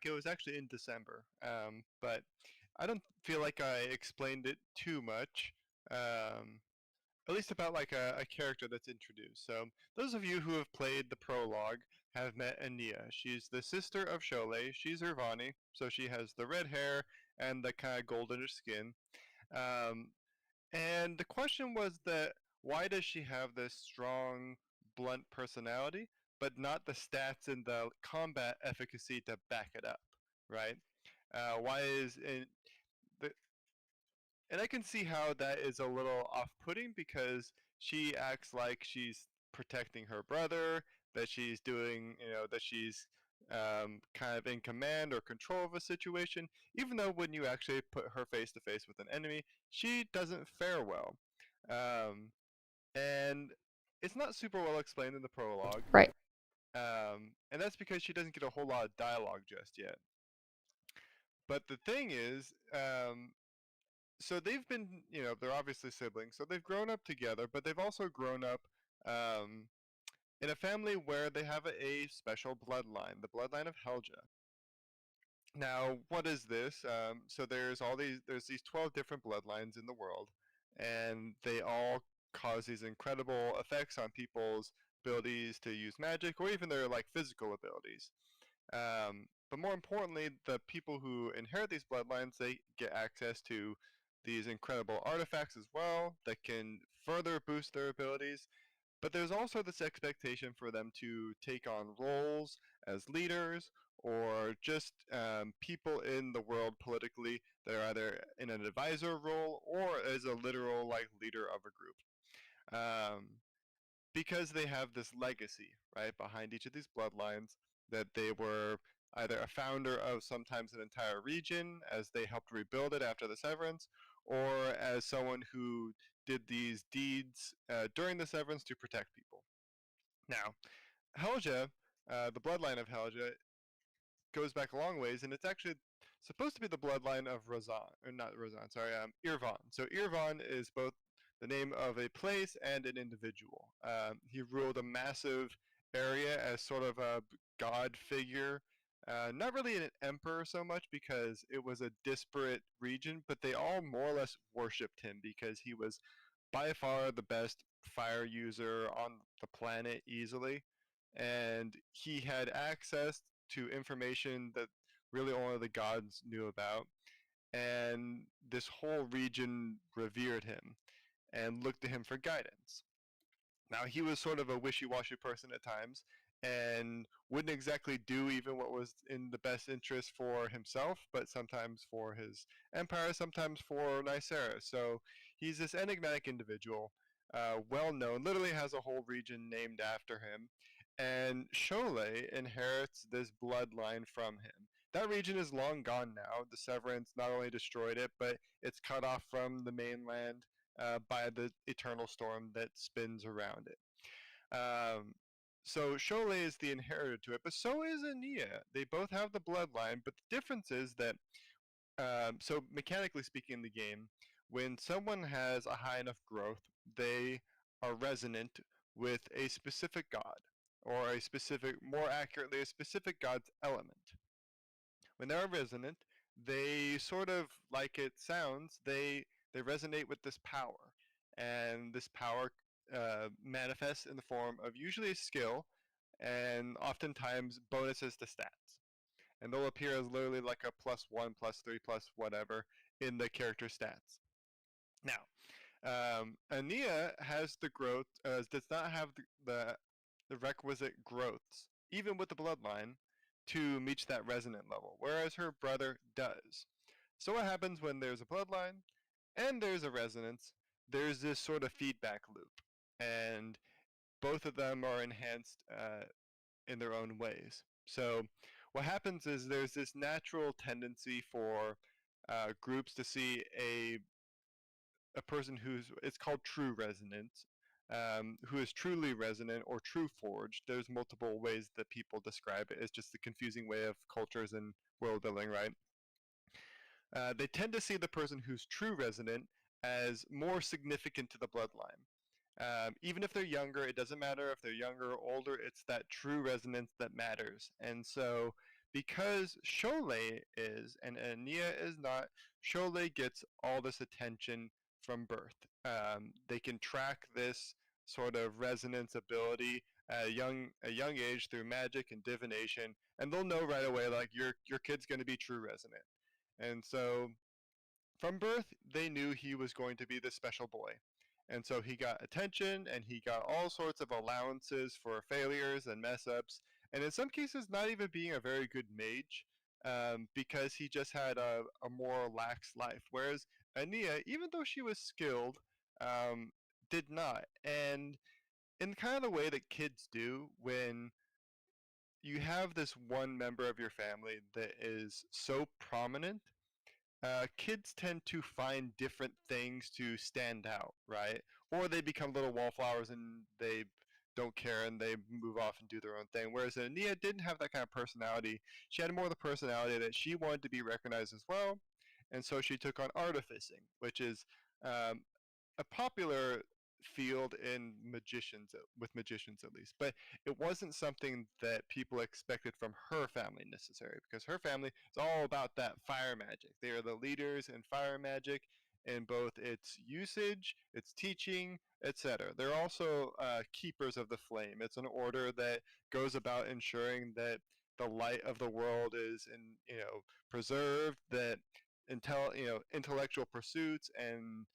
It was actually in December, but I don't feel like I explained it too much. At least about like a character that's introduced. So those of you who have played the prologue have met Aniya. She's the sister of Sholei. She's Irvani, so she has the red hair and the kind of goldenish skin. Um, and the question was that why does she have this strong, blunt personality, but not the stats and the combat efficacy to back it up, right? Why is it, the, and I can see how that is a little off-putting because she acts like she's protecting her brother, that she's doing, that she's kind of in command or control of a situation, even though when you actually put her face to face with an enemy, she doesn't fare well. Um, and it's not super well explained in the prologue, Right. and that's because she doesn't get a whole lot of dialogue just yet. But the thing is, so they've been, they're obviously siblings, so they've grown up together, but they've also grown up um, in a family where they have a special bloodline, the bloodline of Helja. Now, what is this? So there's these 12 different bloodlines in the world, and they all cause these incredible effects on people's abilities to use magic or even their like physical abilities. But more importantly, the people who inherit these bloodlines, they get access to these incredible artifacts as well that can further boost their abilities. But there's also this expectation for them to take on roles as leaders or just people in the world politically that are either in an advisor role or as a literal like leader of a group. Um, because they have this legacy, right, behind each of these bloodlines, that they were either a founder of sometimes an entire region as they helped rebuild it after the severance, or as someone who did these deeds during the severance to protect people. Now, Helja, the bloodline of Helja, goes back a long ways, and it's actually supposed to be the bloodline of Razan, or not Razan, sorry, Irvan. So Irvan is both the name of a place and an individual. He ruled a massive area as sort of a god figure. Not really an emperor so much because it was a disparate region, but they all more or less worshipped him because he was by far the best fire user on the planet easily, and he had access to information that really only the gods knew about, and this whole region revered him and looked to him for guidance. Now, he was sort of a wishy-washy person at times and wouldn't exactly do even what was in the best interest for himself, but sometimes for his empire, sometimes for Nysera. So he's this enigmatic individual, well known, literally has a whole region named after him. And Sholei inherits this bloodline from him. That region is long gone now. The Severance not only destroyed it, but it's cut off from the mainland by the eternal storm that spins around it. Um, so Sholei is the inheritor to it, but so is Aniya. They both have the bloodline, but the difference is that, so mechanically speaking in the game, when someone has a high enough growth, they are resonant with a specific god, or a specific, more accurately, a specific god's element. When they're resonant, they sort of, like it sounds, they resonate with this power, and this power manifests in the form of usually a skill, and oftentimes bonuses to stats. And they'll appear as literally like a +1, +3, plus whatever in the character stats. Now, Aniya has the growth, does not have the requisite growths, even with the bloodline, to reach that resonant level, whereas her brother does. So what happens when there's a bloodline and there's a resonance? There's this sort of feedback loop, and both of them are enhanced in their own ways. So what happens is there's this natural tendency for groups to see a person who's, it's called true resonance, who is truly resonant or true forged. There's multiple ways that people describe it. It's just the confusing way of cultures and world building, right? They tend to see the person who's true resonant as more significant to the bloodline. Even if they're younger, it doesn't matter if they're younger or older, it's that true resonance that matters. And so because Sholay is and Aniya is not, Sholay gets all this attention from birth. They can track this sort of resonance ability at a young age through magic and divination, and they'll know right away like your kid's going to be true resonant. And so from birth, they knew he was going to be this special boy. And so he got attention and he got all sorts of allowances for failures and mess ups, and in some cases, not even being a very good mage because he just had a more lax life. Whereas Aniya, even though she was skilled, um, did not. And in kind of the way that kids do when you have this one member of your family that is so prominent, kids tend to find different things to stand out, right? Or they become little wallflowers and they don't care and they move off and do their own thing. Whereas Ania didn't have that kind of personality. She had more of the personality that she wanted to be recognized as well. And so she took on artificing, which is um, a popular field in magicians, with magicians at least, but it wasn't something that people expected from her family necessarily, because her family is all about that fire magic. They are the leaders in fire magic in both its usage, its teaching, etc. They're also keepers of the flame. It's an order that goes about ensuring that the light of the world is preserved, that intellectual pursuits and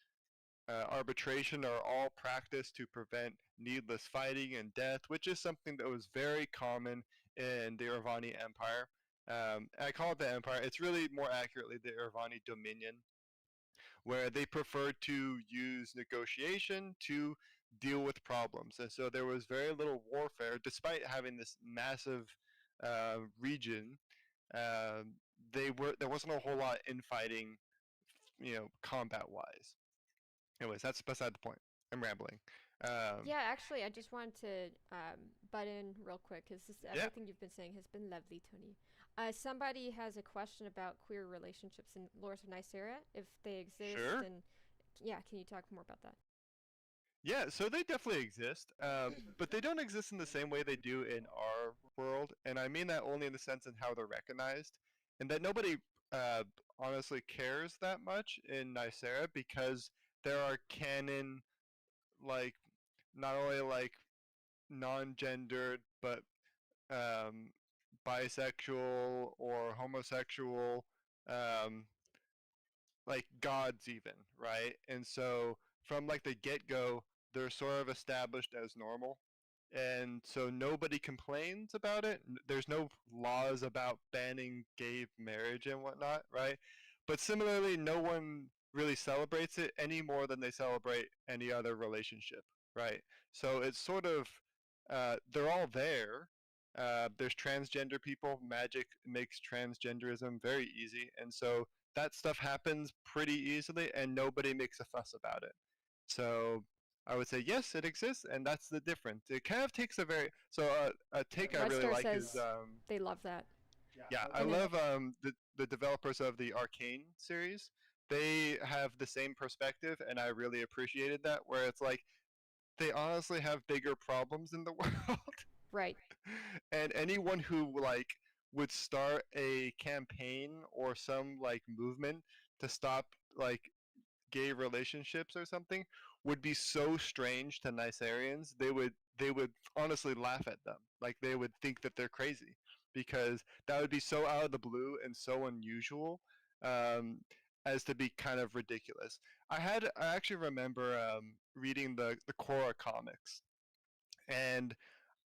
arbitration are all practiced to prevent needless fighting and death, which is something that was very common in the Irvani Empire. I call it the Empire. It's really more accurately the Irvani Dominion, where they preferred to use negotiation to deal with problems. And so there was very little warfare, despite having this massive region. Um, there wasn't a whole lot infighting, combat wise. Anyways, that's beside the point. I'm rambling. Yeah, actually, I just wanted to butt in real quick because Yeah, everything you've been saying has been lovely, Tony. Somebody has a question about queer relationships in Lords of Nysera, if they exist, sure. and yeah, can you talk more about that? Yeah, so they definitely exist, but they don't exist in the same way they do in our world, and I mean that only in the sense in how they're recognized, and that nobody uh, honestly cares that much in Nicera because there are canon, like, not only like non-gendered but um, bisexual or homosexual, um, like gods even, right? And so from like the get-go, they're sort of established as normal. And so nobody complains about it. There's no laws about banning gay marriage and whatnot, right? But similarly, no one really celebrates it any more than they celebrate any other relationship, right? So it's sort of they're all there. There's transgender people. Magic makes transgenderism very easy, and so that stuff happens pretty easily, and nobody makes a fuss about it. So I would say yes, it exists, and that's the difference. It kind of takes a very a take I Red really Star like is says they love that. yeah, I And then, love the developers of the Arcane series. They have the same perspective, and I really appreciated that. Where it's like they honestly have bigger problems in the world, right. and anyone who like would start a campaign or some like movement to stop like gay relationships or something would be so strange to Nicerians. They would honestly laugh at them. Like they would think that they're crazy because that would be so out of the blue and so unusual um, as to be kind of ridiculous. I actually remember reading the Korra comics, and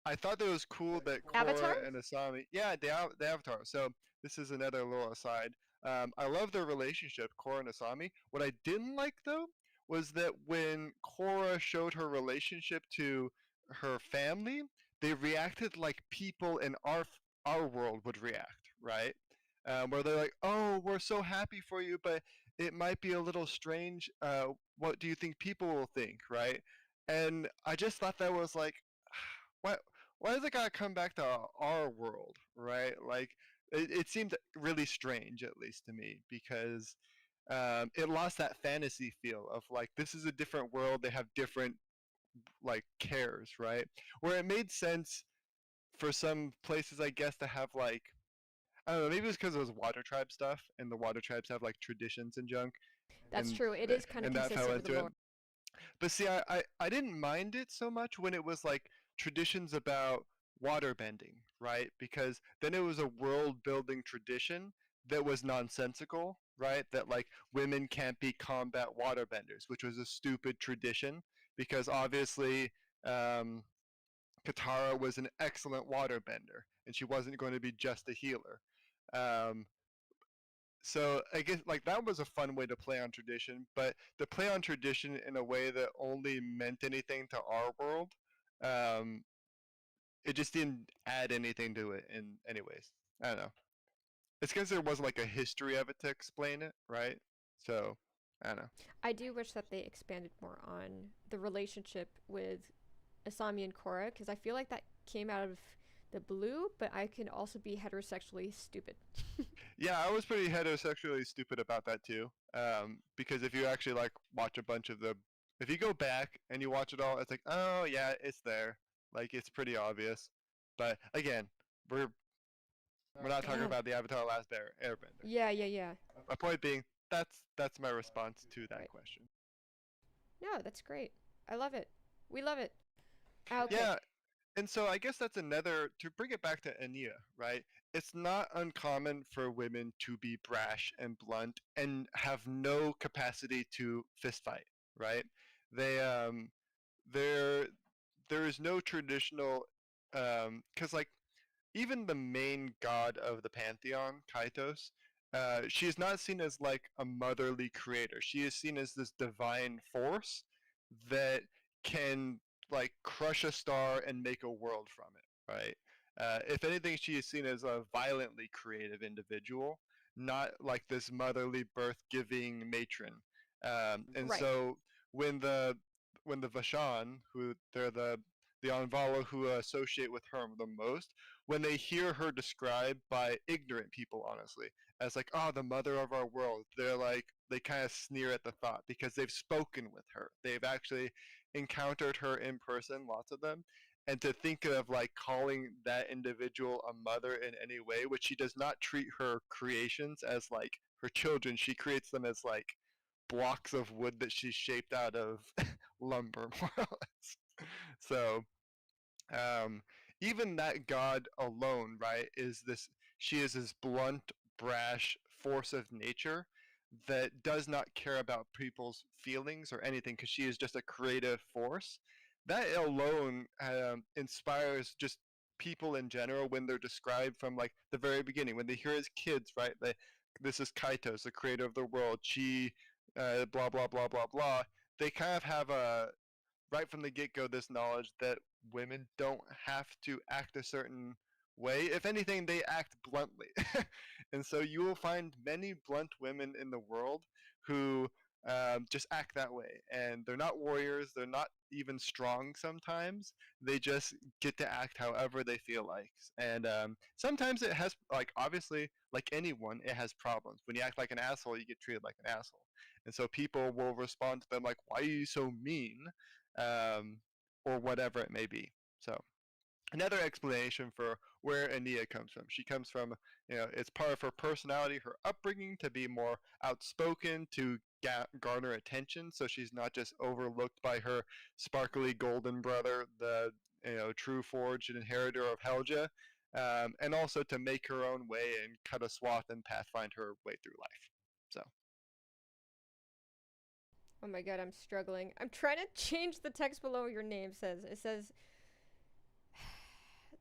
I thought that it was cool that Avatar? Korra and Asami, yeah, the Avatar. So this is another little aside. I love their relationship, Korra and Asami. What I didn't like though was that when Korra showed her relationship to her family, they reacted like people in our world would react, right? Where they're like, "Oh, we're so happy for you, but it might be a little strange. What do you think people will think, right?" And I just thought that was like, what why does it gotta come back to our world, right? Like, it seemed really strange, at least to me, because it lost that fantasy feel of like this is a different world. They have different like cares, right? Where it made sense for some places, I guess, to have like I don't know, maybe it was because it was water tribe stuff, and the water tribes have like traditions and junk, That's and true. It is kind of that fell consistent with the into it. lore. But see, I didn't mind it so much when it was like traditions about water bending, right? Because then it was a world building tradition that was nonsensical, right? That like women can't be combat waterbenders, which was a stupid tradition because obviously um, Katara was an excellent waterbender and she wasn't going to be just a healer. Um, so I guess like that was a fun way to play on tradition, but to play on tradition in a way that only meant anything to our world, um, it just didn't add anything to it in anyways. I don't know. It's because there wasn't like a history of it to explain it, right? So I don't know. I do wish that they expanded more on the relationship with Asami and Korra, because I feel like that came out of the blue, but I can also be heterosexually stupid. Yeah, I was pretty heterosexually stupid about that too. Because if you actually like watch a bunch of if you go back and you watch it all, it's like, oh yeah, it's there. Like it's pretty obvious. But again, we're we're not talking about the Avatar: Last Airbender. Yeah, yeah, yeah. My point being, that's my response to that Right. question. No, that's great. I love it. We love it. Okay. Yeah, and so I guess that's another to bring it back to Aniya, right? It's not uncommon for women to be brash and blunt and have no capacity to fist fight, right? They there there is no traditional because like even the main god of the pantheon, Kaitos, she is not seen as like a motherly creator. She is seen as this divine force that can like crush a star and make a world from it, right? If anything, she is seen as a violently creative individual, not like this motherly birth-giving matron. And Right. so when the when the Vashan, who they're the Anvala who associate with her the most, when they hear her described by ignorant people, honestly, as like, oh, the mother of our world, they're like, they kind of sneer at the thought because they've spoken with her. They've actually encountered her in person, lots of them. And to think of like calling that individual a mother in any way, which she does not treat her creations as like her children, she creates them as like blocks of wood that she's shaped out of lumber, more or less. So um, even that god alone, right, is this she is this blunt, brash force of nature that does not care about people's feelings or anything because she is just a creative force. That alone inspires just people in general when they're described from like the very beginning when they hear as kids, right? This is Kaitos, the creator of the world. She, blah blah blah blah blah. They kind of have a right from the get go this knowledge that women don't have to act a certain way. If anything, they act bluntly. And so you will find many blunt women in the world who just act that way. And they're not warriors, they're not even strong sometimes. They just get to act however they feel like. And sometimes it has, like, obviously, like anyone, it has problems. When you act like an asshole, you get treated like an asshole. And so people will respond to them like, why are you so mean? um, or whatever it may be. So another explanation for where Aniya comes from. She comes from, it's part of her personality, her upbringing to be more outspoken, to garner attention. So she's not just overlooked by her sparkly golden brother, the true forged inheritor of Helja, and also to make her own way and cut a swath and pathfind her way through life. So. Oh my god, I'm struggling. I'm trying to change the text below your name says. It says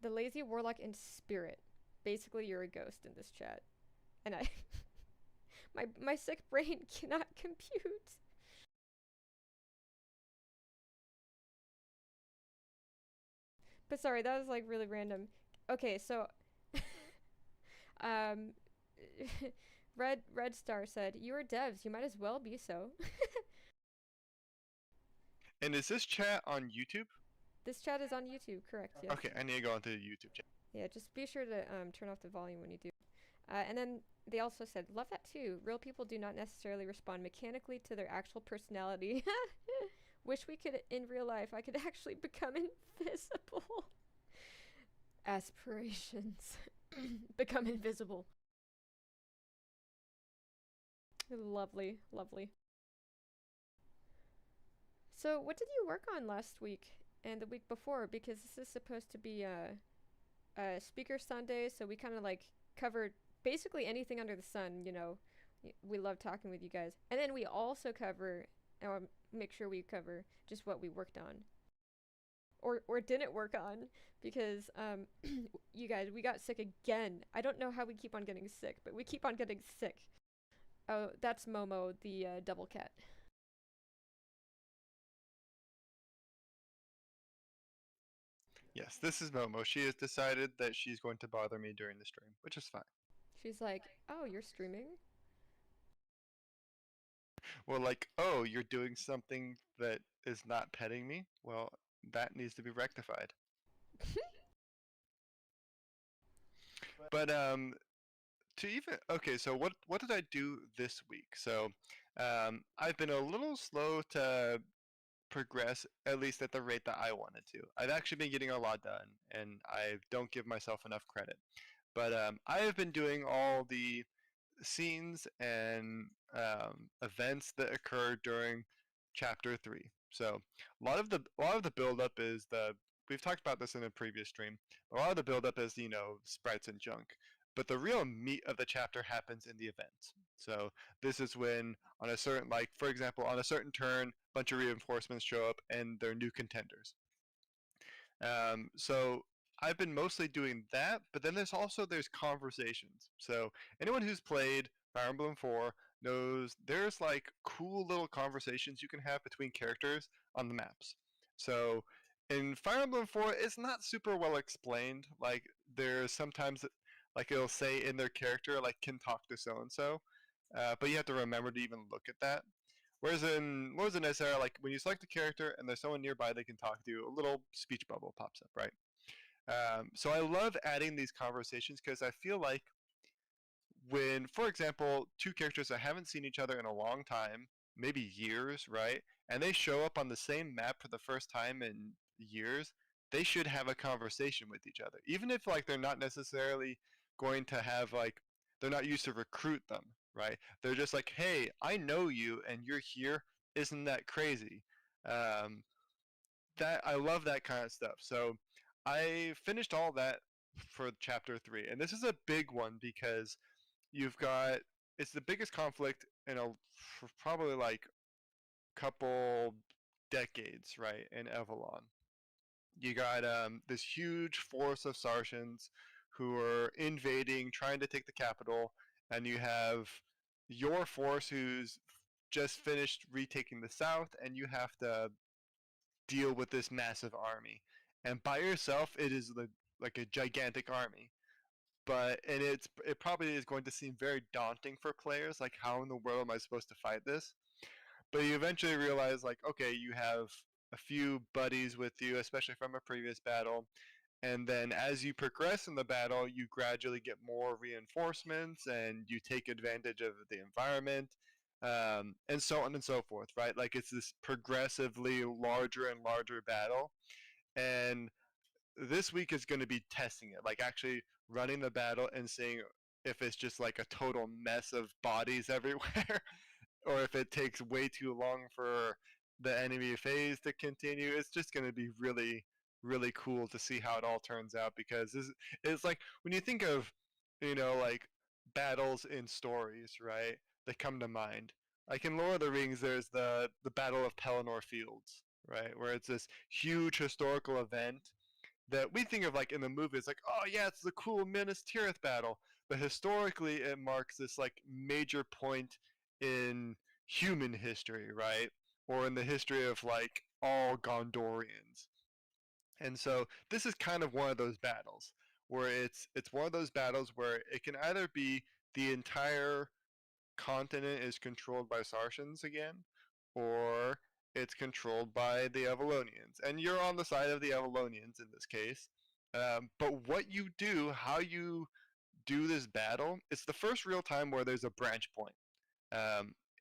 the Lazy Warlock in spirit. Basically, you're a ghost in this chat. And I my sick brain cannot compute. But sorry, that was like really random. Okay, so um Red Star said, "You are devs, you might as well be so." And is this chat on YouTube? This chat is on YouTube, correct? Yes. Okay, I need to go onto the YouTube chat. Yeah, just be sure to turn off the volume when you do. And then they also said, "Love that too. Real people do not necessarily respond mechanically to their actual personality. Wish we could in real life. I could actually become invisible. Aspirations, become invisible." Lovely, lovely. So, what did you work on last week and the week before? Because this is supposed to be a speaker Sunday, so we kind of like covered basically anything under the sun. We love talking with you guys, and then we also cover, or make sure we cover just what we worked on, or didn't work on, because you guys, we got sick again. I don't know how we keep on getting sick, but we keep on getting sick. Oh, that's Momo, the double cat. Yes, this is Momo. She has decided that she's going to bother me during the stream, which is fine. She's like, "Oh, you're streaming?" Well, like, oh, you're doing something that is not petting me? Well, that needs to be rectified. But to even okay, so what did I do this week? So I've been a little slow to progress, at least at the rate that I wanted to. I've actually been getting a lot done, and I don't give myself enough credit. But I have been doing all the scenes and events that occur during chapter 3. So a lot of the build up is the we've talked about this in a previous stream. A lot of the build up is sprites and junk, but the real meat of the chapter happens in the event. So this is when on a certain for example on a certain turn, a bunch of reinforcements show up and they're new contenders. So I've been mostly doing that, but then there's conversations. So anyone who's played Fire Emblem 4 knows there's like cool little conversations you can have between characters on the maps. So in Fire Emblem 4, it's not super well explained. Like there's sometimes like it'll say in their character like can talk to so and so, but you have to remember to even look at that. Whereas in Nysera, like when you select a character and there's someone nearby they can talk to, a little speech bubble pops up, right? So I love adding these conversations because I feel like when, for example, two characters that haven't seen each other in a long time, maybe years, right, and they show up on the same map for the first time in years, they should have a conversation with each other, even if like they're not necessarily going to have they're not used to recruit them, right? They're just like, hey, I know you, and you're here. Isn't that crazy? Um, that I love that kind of stuff. So I finished all that for chapter 3, and this is a big one because you've got it's the biggest conflict in for probably like couple decades, right? In Avalon, you got this huge force of Sartians who are invading, trying to take the capital, and you have your force who's just finished retaking the south, and you have to deal with this massive army. And by yourself, it is like a gigantic army. It probably is going to seem very daunting for players. Like, how in the world am I supposed to fight this? But you eventually realize, like, okay, you have a few buddies with you, especially from a previous battle. And then as you progress in the battle, you gradually get more reinforcements and you take advantage of the environment, and so on and so forth, right? Like it's this progressively larger and larger battle. And this week is going to be testing it, like actually running the battle and seeing if it's just like a total mess of bodies everywhere or if it takes way too long for the enemy phase to continue. It's just going to be really, really cool to see how it all turns out because it's like when you think of, like battles in stories, right? That come to mind. Like in Lord of the Rings, there's the Battle of Pelennor Fields, right? Where it's this huge historical event that we think of like in the movies, like, oh yeah, it's the cool Minas Tirith battle. But historically, it marks this like major point in human history, right? Or in the history of like all Gondorians. And so this is kind of one of those battles where it's one of those battles where it can either be the entire continent is controlled by Sartians again, or it's controlled by the Avalonians. And you're on the side of the Avalonians in this case. But what you do, how you do this battle, it's the first real time where there's a branch point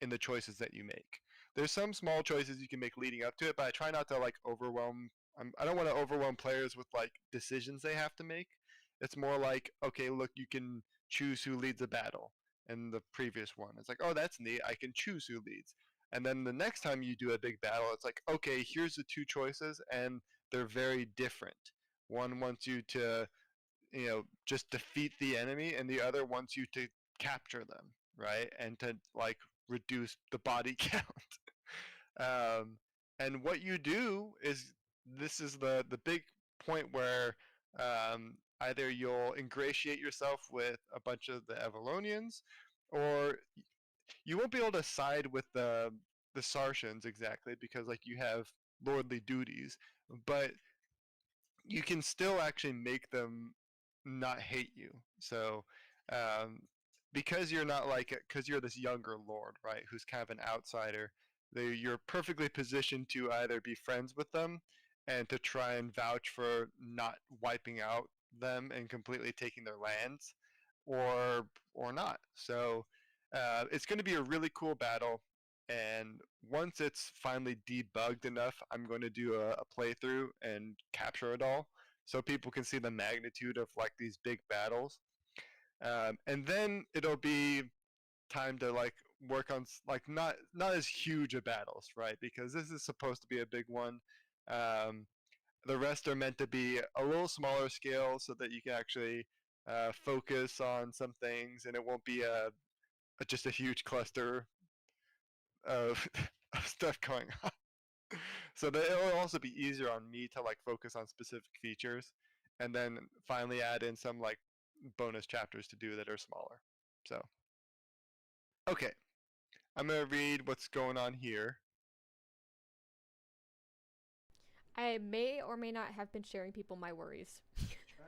in the choices that you make. There's some small choices you can make leading up to it, but I try not to like overwhelm. I don't want to overwhelm players with like decisions they have to make. It's more like, okay, look, you can choose who leads a battle. in the previous one. It's like, oh, that's neat. I can choose who leads. And then the next time you do a big battle, it's like, okay, here's the two choices, and they're very different. One wants you to, just defeat the enemy, and the other wants you to capture them, right? And to like reduce the body count. And what you do is, this is the big point where either you'll ingratiate yourself with a bunch of the Avalonians, or you won't be able to side with the Sartians exactly, because like you have lordly duties, but you can still actually make them not hate you. So um, because you're not like, because you're this younger lord, right, who's kind of an outsider, you're perfectly positioned to either be friends with them and to try and vouch for not wiping out them and completely taking their lands, or not. So it's going to be a really cool battle. And once it's finally debugged enough, I'm going to do a playthrough and capture it all, so people can see the magnitude of like these big battles. And then it'll be time to like work on like not as huge a battles, right? Because this is supposed to be a big one. Um, the rest are meant to be a little smaller scale, so that you can actually focus on some things, and it won't be just a huge cluster of, of stuff going on. So that it'll also be easier on me to like focus on specific features, and then finally add in some like bonus chapters to do that are smaller. So okay, I'm gonna read what's going on here. I may or may not have been sharing people my worries.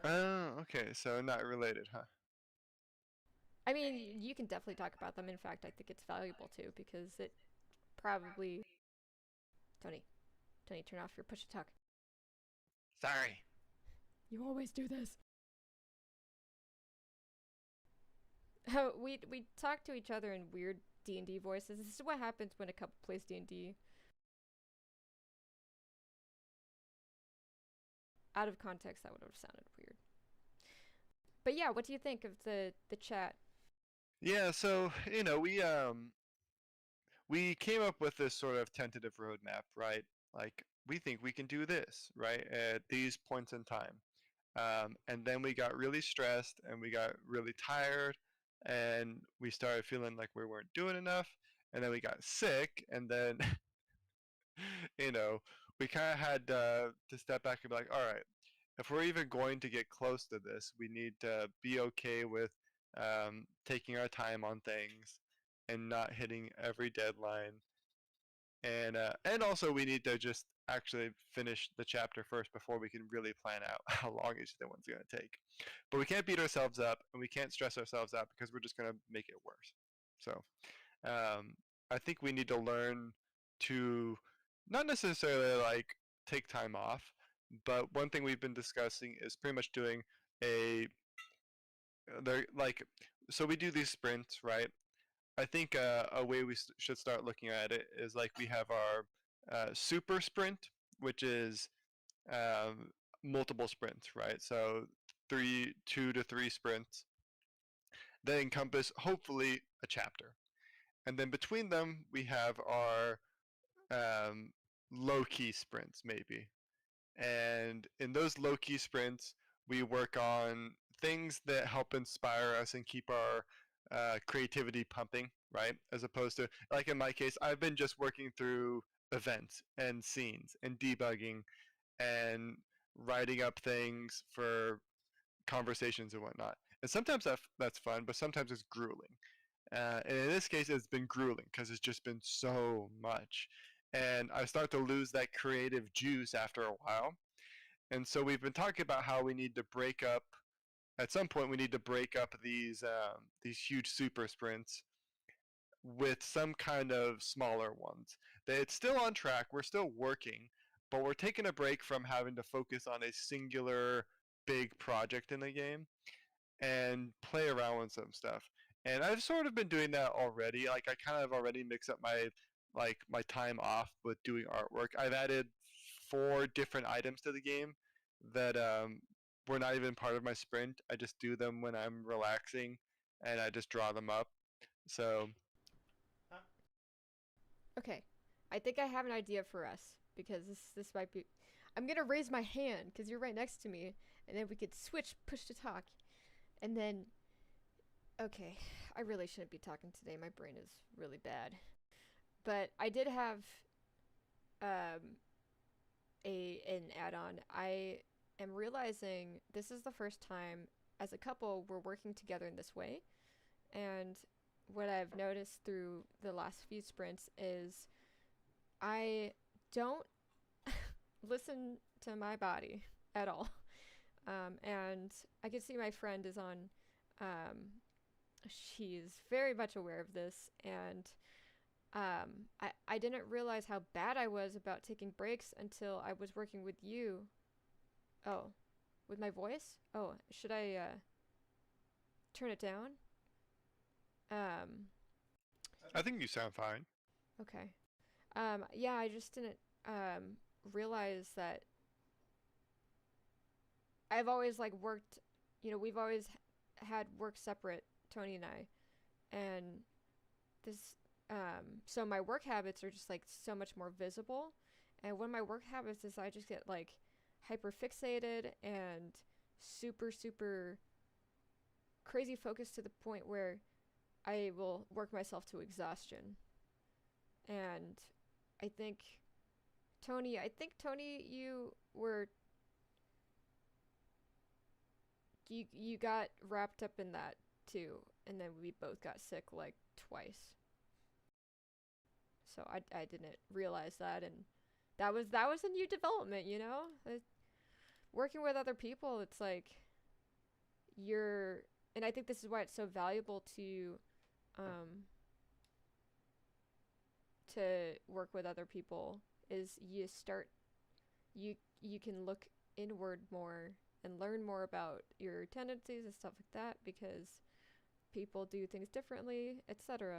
Oh, okay, so not related, huh? I mean, you can definitely talk about them. In fact, I think it's valuable too, because it probably. Tony, Tony, turn off your push to talk. Sorry. You always do this. We talk to each other in weird D&D voices. This is what happens when a couple plays D&D. Out of context, that would have sounded weird. But yeah, what do you think of the chat? Yeah, so we came up with this sort of tentative roadmap, right? Like, we think we can do this, right, at these points in time. And then we got really stressed, and we got really tired, and we started feeling like we weren't doing enough. And then we got sick, and then, you know, we kind of had to step back and be like, all right, if we're even going to get close to this, we need to be okay with taking our time on things and not hitting every deadline. And also we need to just actually finish the chapter first before we can really plan out how long each of the one's going to take. But we can't beat ourselves up, and we can't stress ourselves out, because we're just going to make it worse. So I think we need to learn to not necessarily like take time off, but one thing we've been discussing is pretty much doing a they're like, so we do these sprints, right? I think a way we should start looking at it is like, we have our super sprint, which is multiple sprints, right? So 2 to 3 sprints that encompass hopefully a chapter, and then between them we have our low key sprints maybe. And in those low key sprints, we work on things that help inspire us and keep our creativity pumping, right? As opposed to, like in my case, I've been just working through events and scenes and debugging and writing up things for conversations and whatnot. And sometimes that's fun, but sometimes it's grueling. And in this case, it's been grueling because it's just been so much. And I start to lose that creative juice after a while. And so we've been talking about how we need to break up. At some point, we need to break up these huge super sprints with some kind of smaller ones. It's still on track. We're still working, but we're taking a break from having to focus on a singular big project in the game and play around with some stuff. And I've sort of been doing that already. Like, I kind of already mix up my time off with doing artwork. I've added 4 different items to the game that were not even part of my sprint. I just do them when I'm relaxing, and I just draw them up. So Okay, I think I have an idea for us because this might be. I'm gonna raise my hand because you're right next to me, and then we could switch push to talk, and then. Okay, I really shouldn't be talking today. My brain is really bad, but I did have um an add-on. I am realizing this is the first time as a couple we're working together in this way, and what I've noticed through the last few sprints is I don't listen to my body at all. And I can see my friend is on, she's very much aware of this. And I didn't realize how bad I was about taking breaks until I was working with you. Oh, with my voice? Oh, should I turn it down? Um, I think you sound fine. okay. Yeah, I just didn't realize that I've always like worked, we've always had work separate, Tony and I. And this so my work habits are just like so much more visible. And one of my work habits is I just get like hyper fixated and super crazy focused to the point where I will work myself to exhaustion. And I think Tony, you got wrapped up in that too, and then we both got sick like twice. So I didn't realize that, and that was a new development, working with other people. It's like you're, and I think this is why it's so valuable um to work with other people is you can look inward more and learn more about your tendencies and stuff like that because people do things differently, etc.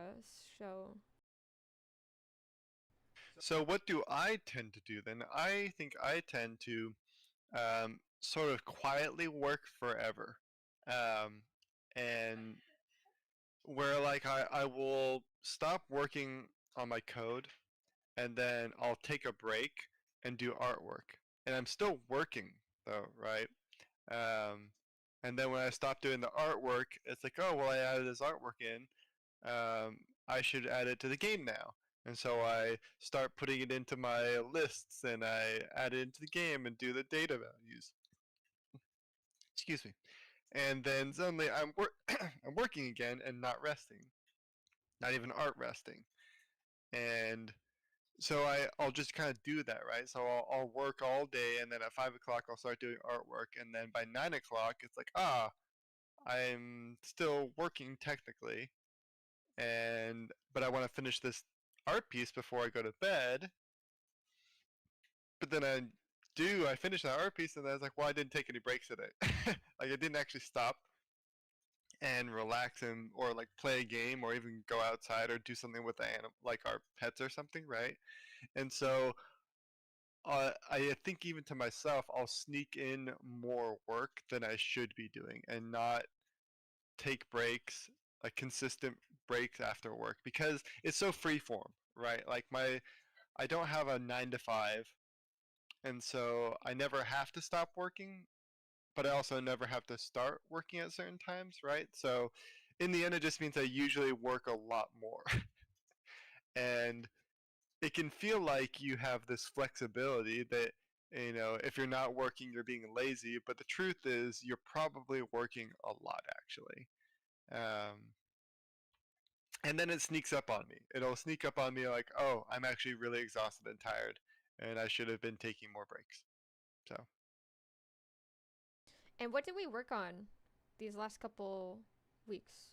So So what do I tend to do then? I think I tend to sort of quietly work forever. Um, and where like I will stop working on my code and then I'll take a break and do artwork. And I'm still working though, right? Um, and then when I stop doing the artwork, it's like, oh, well, I added this artwork in. I should add it to the game now. And so I start putting it into my lists and I add it into the game and do the data values. Excuse me. And then suddenly I'm working again and not resting, not even art resting. And so I'll just kind of do that, right? So I'll work all day, and then at 5 o'clock I'll start doing artwork, and then by 9 o'clock it's like, I'm still working technically, and but I want to finish this art piece before I go to bed. But then I finish that art piece, and then I was like, well, I didn't take any breaks today. Like I didn't actually stop and relax and or like play a game or even go outside or do something with the animal, like our pets or something, right? And so I think even to myself, I'll sneak in more work than I should be doing and not take breaks, like consistent breaks after work because it's so freeform, right? Like I don't have a 9 to 5, and so I never have to stop working, but I also never have to start working at certain times, right? So in the end, it just means I usually work a lot more. And it can feel like you have this flexibility that if you're not working you're being lazy, but the truth is you're probably working a lot actually. Um, and then it sneaks up on me. It'll sneak up on me like, oh, I'm actually really exhausted and tired and I should have been taking more breaks. So and what did we work on these last couple weeks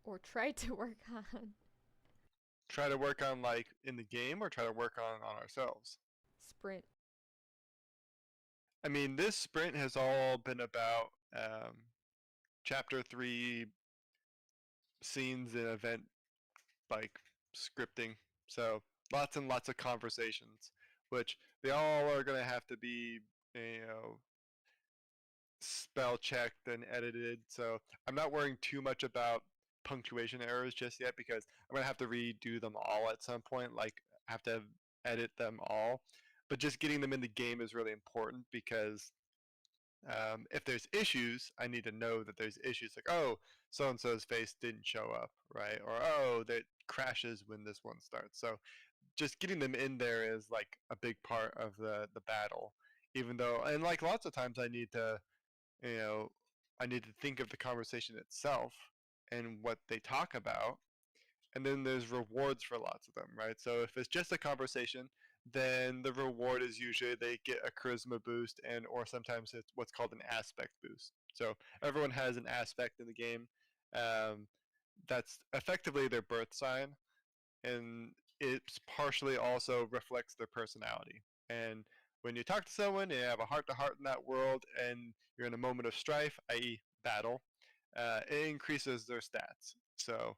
or tried to work on? try to work on like in the game or try to work on ourselves. Sprint. I mean, this sprint has all been about chapter 3 scenes and event like scripting. So lots and lots of conversations, which they all are going to have to be, you know, spell checked and edited. So I'm not worrying too much about punctuation errors just yet because I'm gonna have to redo them all at some point. Like have to edit them all, but just getting them in the game is really important because if there's issues, I need to know that there's issues. Like, oh, so and so's face didn't show up, right? Or oh, that crashes when this one starts. So just getting them in there is like a big part of the battle. Even though, and like lots of times, you know, I need to think of the conversation itself and what they talk about, and then there's rewards for lots of them, right? So if it's just a conversation, then the reward is usually they get a charisma boost, and or sometimes it's what's called an aspect boost. So everyone has an aspect in the game. Um, that's effectively their birth sign, and it's partially also reflects their personality. And when you talk to someone and you have a heart to heart in that world, and you're in a moment of strife, i.e., battle, it increases their stats. So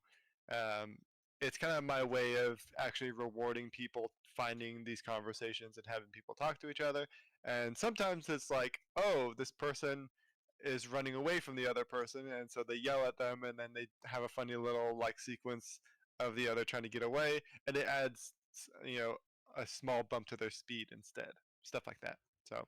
um, it's kind of my way of actually rewarding people finding these conversations and having people talk to each other. And sometimes it's like, oh, this person is running away from the other person, and so they yell at them, and then they have a funny little like sequence of the other trying to get away, and it adds a small bump to their speed instead, stuff like that. So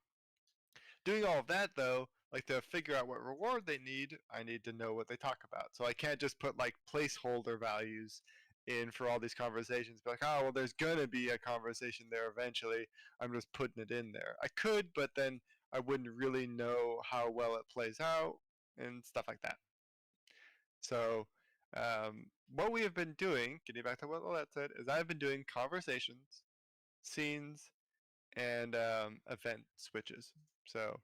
doing all of that though, like to figure out what reward they need, I need to know what they talk about. So I can't just put like placeholder values in for all these conversations. Be like, oh well, there's gonna be a conversation there eventually. I'm just putting it in there. I could, but then I wouldn't really know how well it plays out and stuff like that. So what we have been doing, getting back to what Lilette said, is I've been doing conversations, scenes, and event switches. So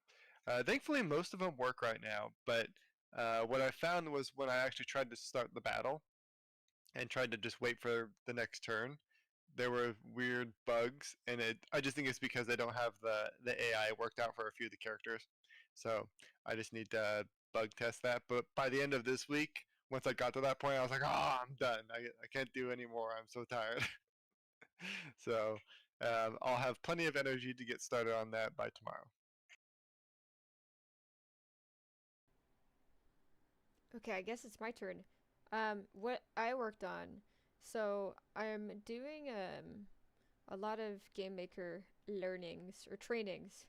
thankfully, most of them work right now. But what I found was when I actually tried to start the battle and tried to just wait for the next turn, there were weird bugs, and I just think it's because they don't have the AI worked out for a few of the characters. So I just need to bug test that. But by the end of this week, once I got to that point, I was like, oh, I'm done. I can't do anymore. I'm so tired. So I'll have plenty of energy to get started on that by tomorrow. Okay, I guess it's my turn. What I worked on. So I'm doing a lot of game maker learnings or trainings.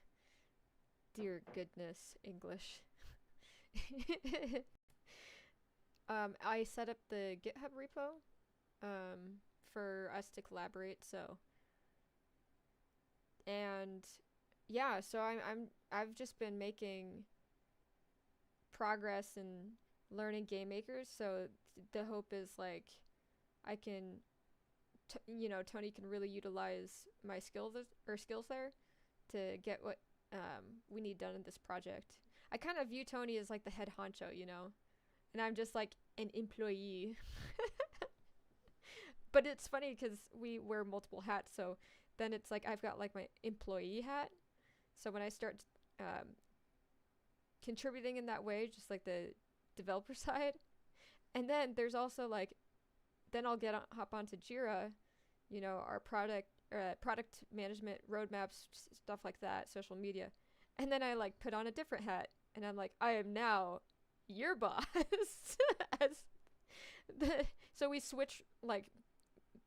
Dear goodness, English. I set up the GitHub repo for us to collaborate. So and yeah, so I've just been making progress in learning game makers. So the hope is like I can, Tony can really utilize my skills there to get what we need done in this project. I kind of view Tony as like the head honcho, and I'm just like an employee. But it's funny because we wear multiple hats, so then it's like I've got like my employee hat. So when I start um, contributing in that way, just like the developer side, and then there's also like then I'll hop onto Jira, our product management roadmaps, stuff like that, social media, and then I like put on a different hat, and I'm like I am now your boss. As the so we switch like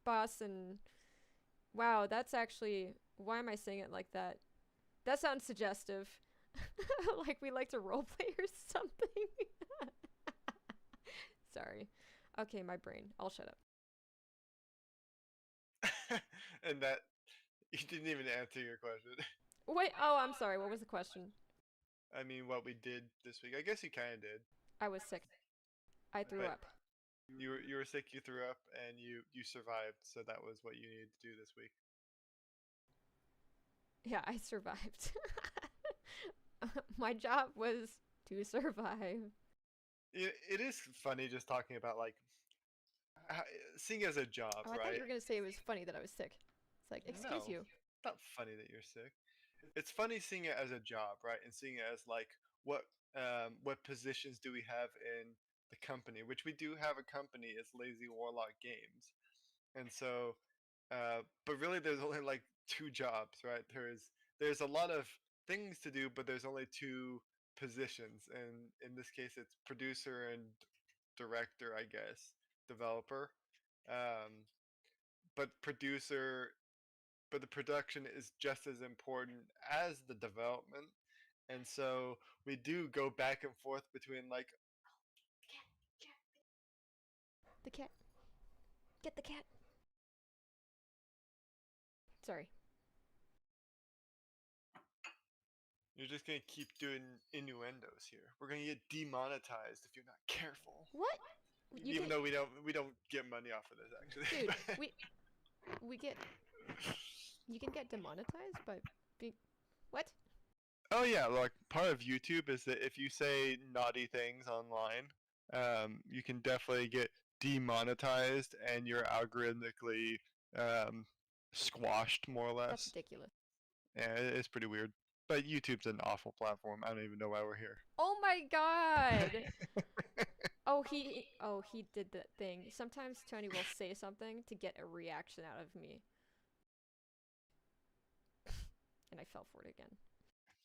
boss and wow, that's actually why am I saying it like that? That sounds suggestive. Like we like to roleplay or something. Sorry. Okay, my brain. I'll shut up. And that you didn't even answer your question. Wait, oh, I'm sorry. What was the question? I mean, what we did this week. I guess you kind of did, I was sick. I threw but up. you were sick, you threw up, and you survived. So that was what you needed to do this week. Yeah, I survived. My job was to survive. It is funny just talking about like seeing as a job, Oh, I thought you right? were gonna say it was funny that I was sick. It's like, excuse No, you. it's not funny that you're sick. It's funny seeing it as a job, right? And seeing it as like what positions do we have in the company, which we do have a company. It's Lazy Warlock Games, and so but really there's only like two jobs, right? There's a lot of things to do, but there's only two positions, and in this case it's producer and director, I guess. developer, um, but producer, but the production is just as important as the development, and so we do go back and forth between like, The cat. Get the cat. Sorry. you're just gonna keep doing innuendos here. We're gonna get demonetized if you're not careful. What? Even though we don't get money off of this actually. Dude, we get. You can get demonetized by being. What? Oh yeah, like part of YouTube is that if you say naughty things online, you can definitely get demonetized and you're algorithmically squashed more or That's less. ridiculous. Yeah, it's pretty weird. But YouTube's an awful platform. I don't even know why we're here. Oh my god! he did that thing. Sometimes Tony will say something to get a reaction out of me. And I fell for it again.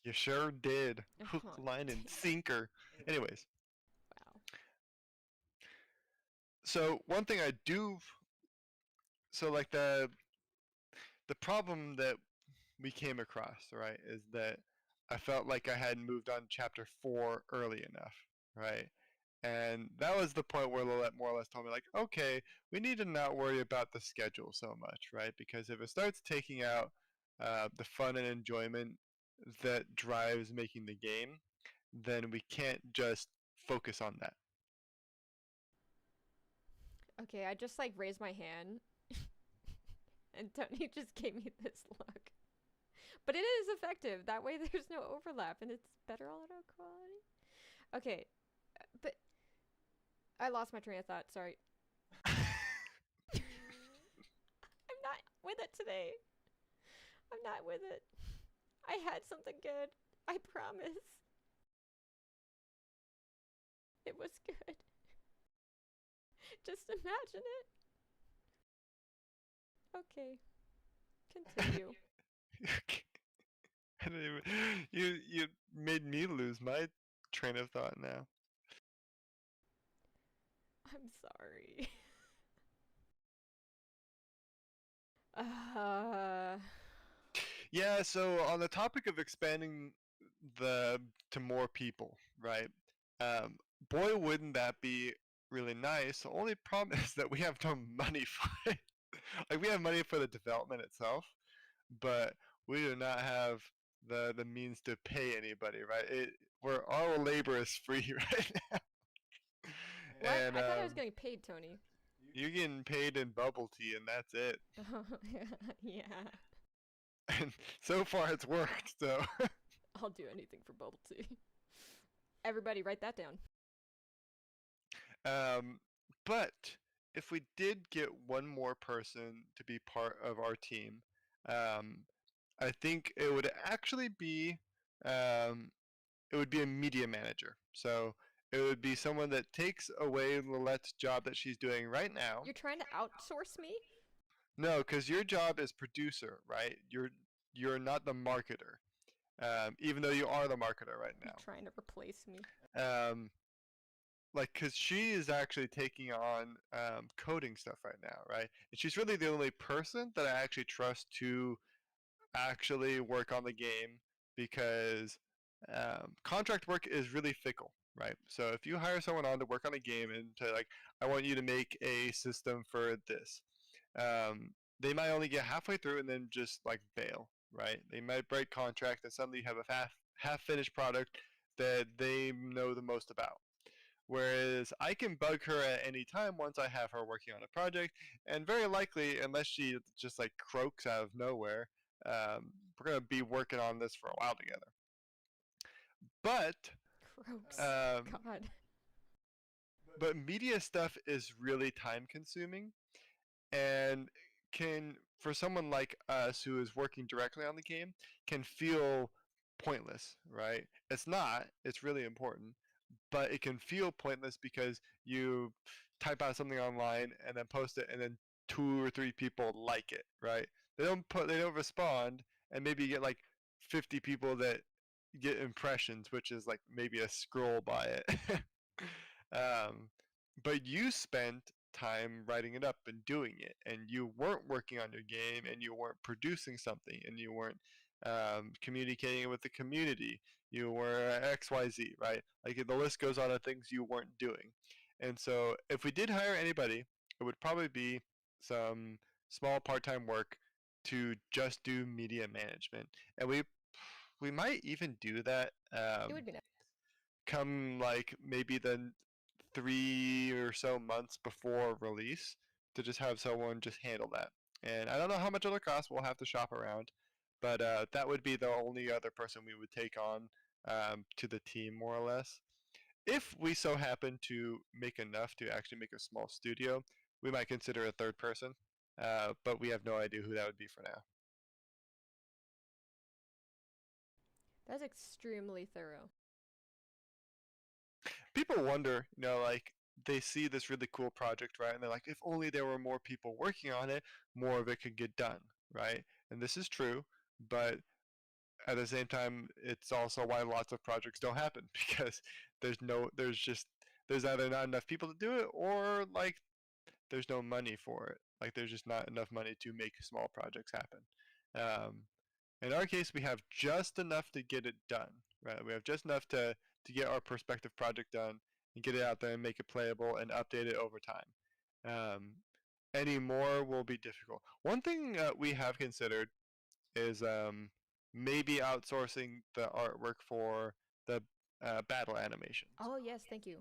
You sure did. Hook, line, and sinker. Anyways. Wow. So one thing I do, so like the problem that we came across, right, is that I felt like I hadn't moved on to chapter 4 early enough, right? And that was the point where Lilette more or less told me, like, okay, we need to not worry about the schedule so much, right? Because if it starts taking out the fun and enjoyment that drives making the game, then we can't just focus on that. Okay, I just like raised my hand. And Tony just gave me this look. But it is effective. That way there's no overlap and it's better all around quality. Okay, but I lost my train of thought. Sorry. I'm not with it today. I'm not with it. I had something good. I promise. It was good. Just imagine it. Okay. Continue. I don't even, you made me lose my train of thought now. I'm sorry. Yeah, so on the topic of expanding to more people, right? Boy, wouldn't that be really nice. The only problem is that we have no money for it. Like we have money for the development itself, but we do not have the means to pay anybody, right? Our labor is free right now. What? And I thought I was getting paid, Tony. you're getting paid in bubble tea, and that's it. Yeah. And so far, it's worked. So I'll do anything for bubble tea. Everybody, write that down. But if we did get one more person to be part of our team, I think it would actually be it would be a media manager. So it would be someone that takes away Lilette's job that she's doing right now. You're trying to outsource me? No, because your job is producer, right? You're not the marketer, even though you are the marketer right now. You're trying to replace me. Like, because she is actually taking on coding stuff right now, right? And she's really the only person that I actually trust to actually work on the game, because contract work is really fickle, right? So if you hire someone on to work on a game and to like, I want you to make a system for this, they might only get halfway through and then just like bail, right? They might break contract and suddenly you have a half finished product that they know the most about. Whereas I can bug her at any time once I have her working on a project, and very likely, unless she just like croaks out of nowhere, we're gonna be working on this for a while together. But Croaks. God. But media stuff is really time consuming, and can, for someone like us who is working directly on the game, can feel pointless, right? It's not. It's really important, but it can feel pointless because you type out something online and then post it, and then 2 or 3 people like it, right? They don't respond, and maybe you get like 50 people that get impressions, which is like maybe a scroll by it. But you spent time writing it up and doing it, and you weren't working on your game, and you weren't producing something, and you weren't communicating with the community, you were XYZ, right? Like the list goes on of things you weren't doing. And so if we did hire anybody, it would probably be some small part-time work to just do media management, and we might even do that It would be nice. come like maybe the 3 or so months before release, to just have someone just handle that. And I don't know how much it'll cost. We'll have to shop around, but that would be the only other person we would take on to the team, more or less. If we so happen to make enough to actually make a small studio, we might consider a third person, but we have no idea who that would be for now. That's extremely thorough. People wonder, like they see this really cool project, right? And they're like, if only there were more people working on it, more of it could get done, right? And this is true, but at the same time, it's also why lots of projects don't happen because there's either not enough people to do it, or like there's no money for it. Like there's just not enough money to make small projects happen. Um, in our case, we have just enough to get it done, right? We have just enough to get our prospective project done and get it out there and make it playable and update it over time. Um, any more will be difficult. One thing we have considered is maybe outsourcing the artwork for the battle animations. Oh yes, thank you.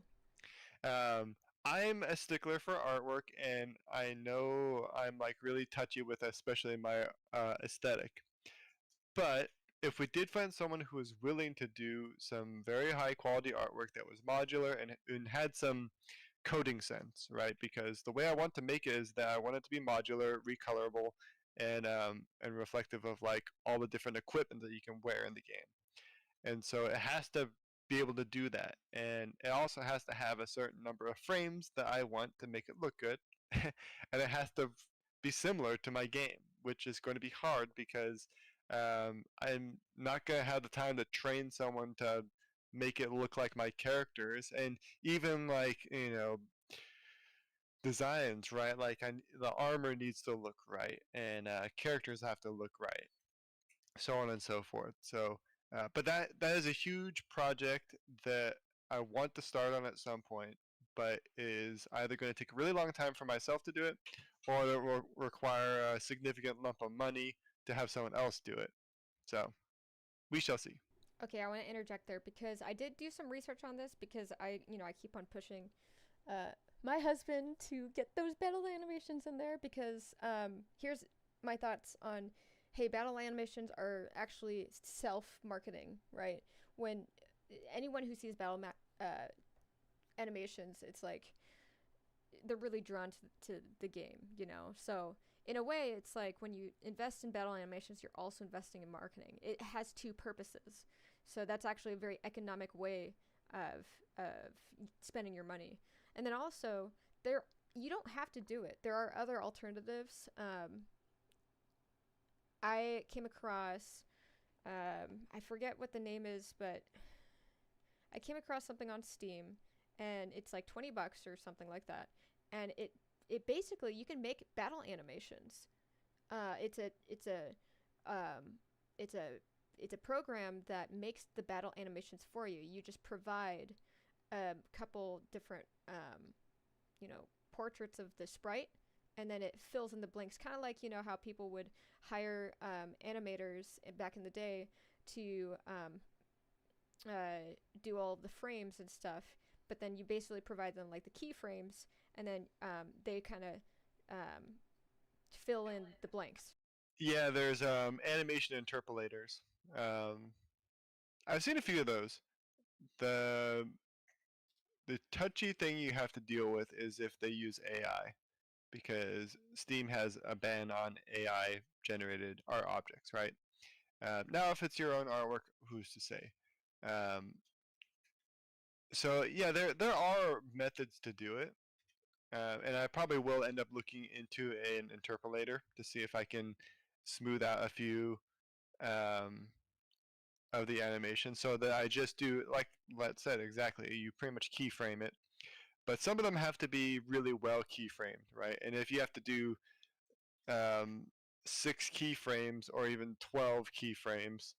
Um, I'm a stickler for artwork, and I know I'm like really touchy with especially my aesthetic. But if we did find someone who was willing to do some very high quality artwork that was modular and had some coding sense, right? Because the way I want to make it is that I want it to be modular, recolorable, and reflective of like all the different equipment that you can wear in the game. And so it has to be able to do that, and it also has to have a certain number of frames that I want to make it look good, and it has to be similar to my game, which is going to be hard because I'm not going to have the time to train someone to make it look like my characters, and even like designs, right? Like the armor needs to look right, and characters have to look right, so on and so forth. So, but that is a huge project that I want to start on at some point, but is either going to take a really long time for myself to do it, or it will require a significant lump of money to have someone else do it. So, we shall see. Okay, I want to interject there because I did do some research on this because I keep on pushing uh, my husband to get those battle animations in there because here's my thoughts on hey, battle animations are actually self-marketing, right? When anyone who sees animations, it's like they're really drawn to the game, you know? So in a way, it's like when you invest in battle animations, you're also investing in marketing. It has two purposes. So that's actually a very economic way of spending your money. And then also, there you don't have to do it. There are other alternatives. I came across, I forget what the name is, but I came across something on Steam, and it's like $20 or something like that, and it basically you can make battle animations. Um, it's a program that makes the battle animations for you. You just provide a couple different portraits of the sprite, and then it fills in the blanks, kind of like how people would hire animators back in the day to do all of the frames and stuff, but then you basically provide them like the keyframes, and then they kind of um, fill in the blanks. Yeah, there's animation interpolators. Um, I've seen a few of those. The the touchy thing you have to deal with is if they use AI, because Steam has a ban on AI generated art objects, right? Now, if it's your own artwork, who's to say? Um, so yeah, there are methods to do it, and I probably will end up looking into an interpolator to see if I can smooth out a few um, of the animation, so that I just do like Lilette said exactly. You pretty much keyframe it, but some of them have to be really well keyframed, right? And if you have to do 6 keyframes or even 12 keyframes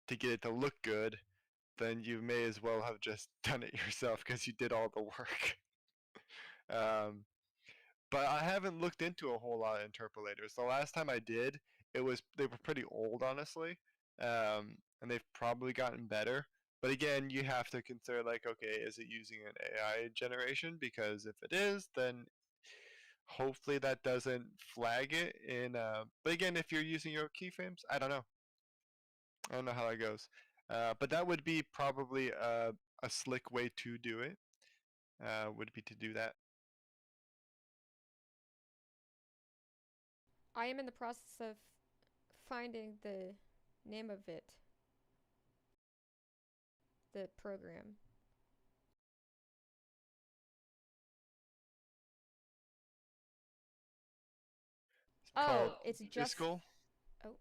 to get it to look good, then you may as well have just done it yourself because you did all the work. um, but I haven't looked into a whole lot of interpolators. The last time I did, they were pretty old, honestly, and they've probably gotten better. But again, you have to consider like, okay, is it using an AI generation? Because if it is, then hopefully that doesn't flag it in. But again, if you're using your keyframes, I don't know. I don't know how that goes. But that would be probably a slick way to do it. Would be to do that. I am in the process of finding the name of it, the program. It's called Oh, it's just. Iskel. Oh,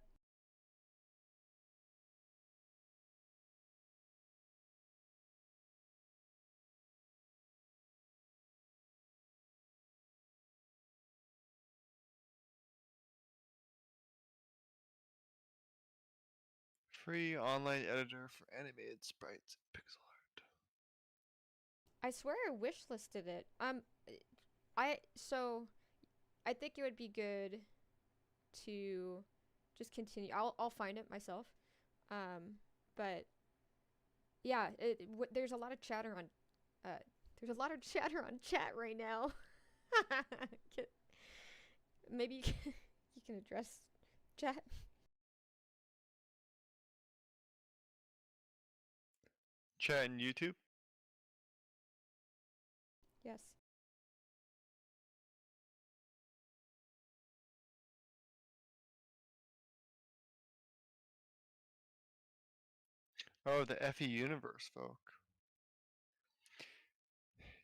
Free online editor for animated sprites and pixel art. I swear I wish listed it. So I think it would be good to just continue. I'll find it myself. Um, but yeah, there's a lot of chatter on uh there's a lot of chatter on chat right now. Maybe you can address chat. Chat and YouTube. Yes. Oh, the FE Universe folk.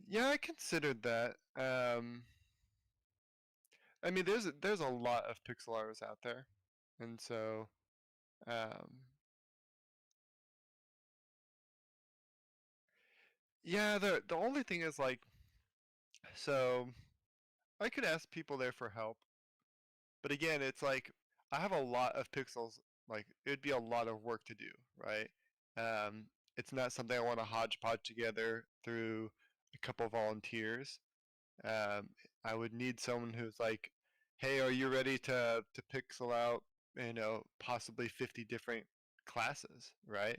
Yeah, I considered that. I mean, there's a lot of pixel artists out there, and so um, yeah. The only thing is like, so I could ask people there for help, but again, it's like I have a lot of pixels. Like it'd be a lot of work to do, right? Um, it's not something I want to hodgepodge together through a couple volunteers. Um, I would need someone who's like, "Hey, are you ready to pixel out, possibly 50 different classes?" Right?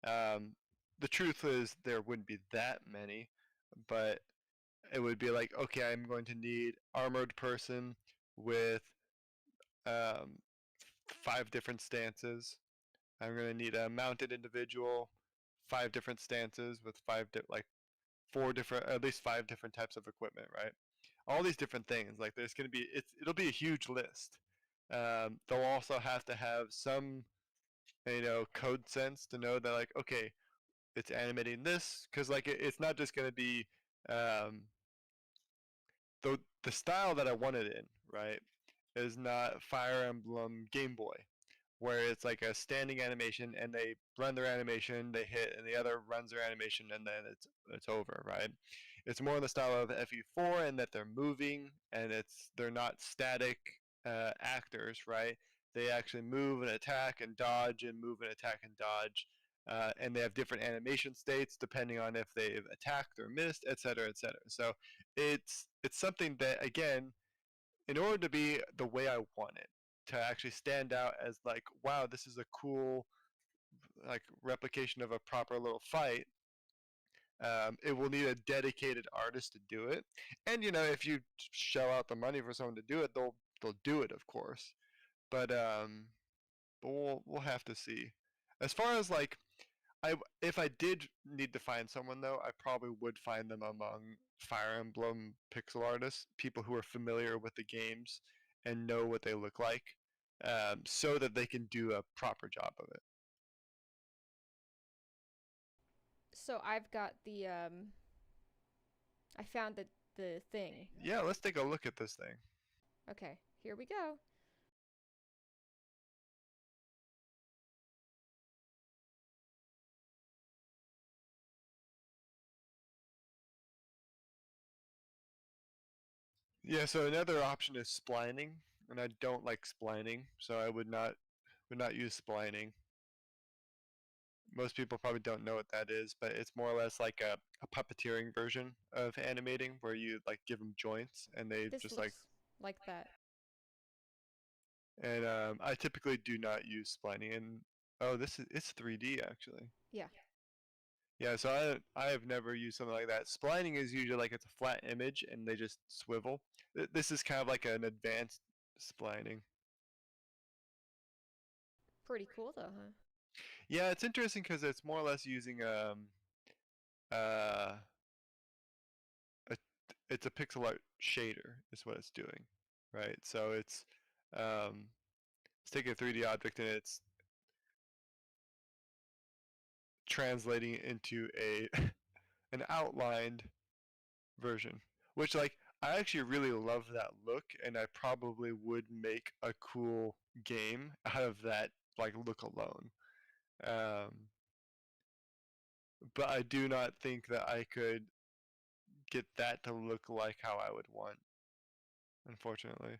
Um, the truth is there wouldn't be that many, but it would be like, okay, I'm going to need armored person with um, 5 different stances. I'm going to need a mounted individual, 5 different stances with like 4 different, at least 5 different types of equipment, right? All these different things. Like there's going to be, it'll be a huge list. They'll also have to have some, code sense to know that like, okay, it's animating this because like it's not just going to be um, the style that I wanted in, right, is not Fire Emblem Game Boy, where it's like a standing animation and they run their animation, they hit, and the other runs their animation, and then it's over, right? It's more in the style of FE4 in that they're moving and they're not static actors, right? They actually move and attack and dodge and move and attack and dodge. And they have different animation states depending on if they've attacked or missed, et cetera, et cetera. So it's something that again, in order to be the way I want it, to actually stand out as like, wow, this is a cool like replication of a proper little fight. It will need a dedicated artist to do it, and if you shell out the money for someone to do it, they'll do it, of course. But we'll have to see. As far as like, if I did need to find someone though, I probably would find them among Fire Emblem pixel artists, people who are familiar with the games and know what they look like, so that they can do a proper job of it. So I've got I found the thing. Yeah, let's take a look at this thing. Okay, here we go. Yeah, so another option is splining, and I don't like splining, so I would not use splining. Most people probably don't know what that is, but it's more or less like a puppeteering version of animating where you like give them joints and they This just like. looks like that. And I typically do not use splining. And oh, it's 3D actually. Yeah. Yeah, so I have never used something like that. Splining is usually like it's a flat image and they just swivel. This is kind of like an advanced splining. Pretty cool though, huh? Yeah, it's interesting because it's more or less using uh a it's a pixel art shader is what it's doing, right? So um it's taking a 3D object and it's translating it into a an outlined version, which like I actually really love that look, and I probably would make a cool game out of that like look alone. Um, but I do not think that I could get that to look like how I would want. Unfortunately,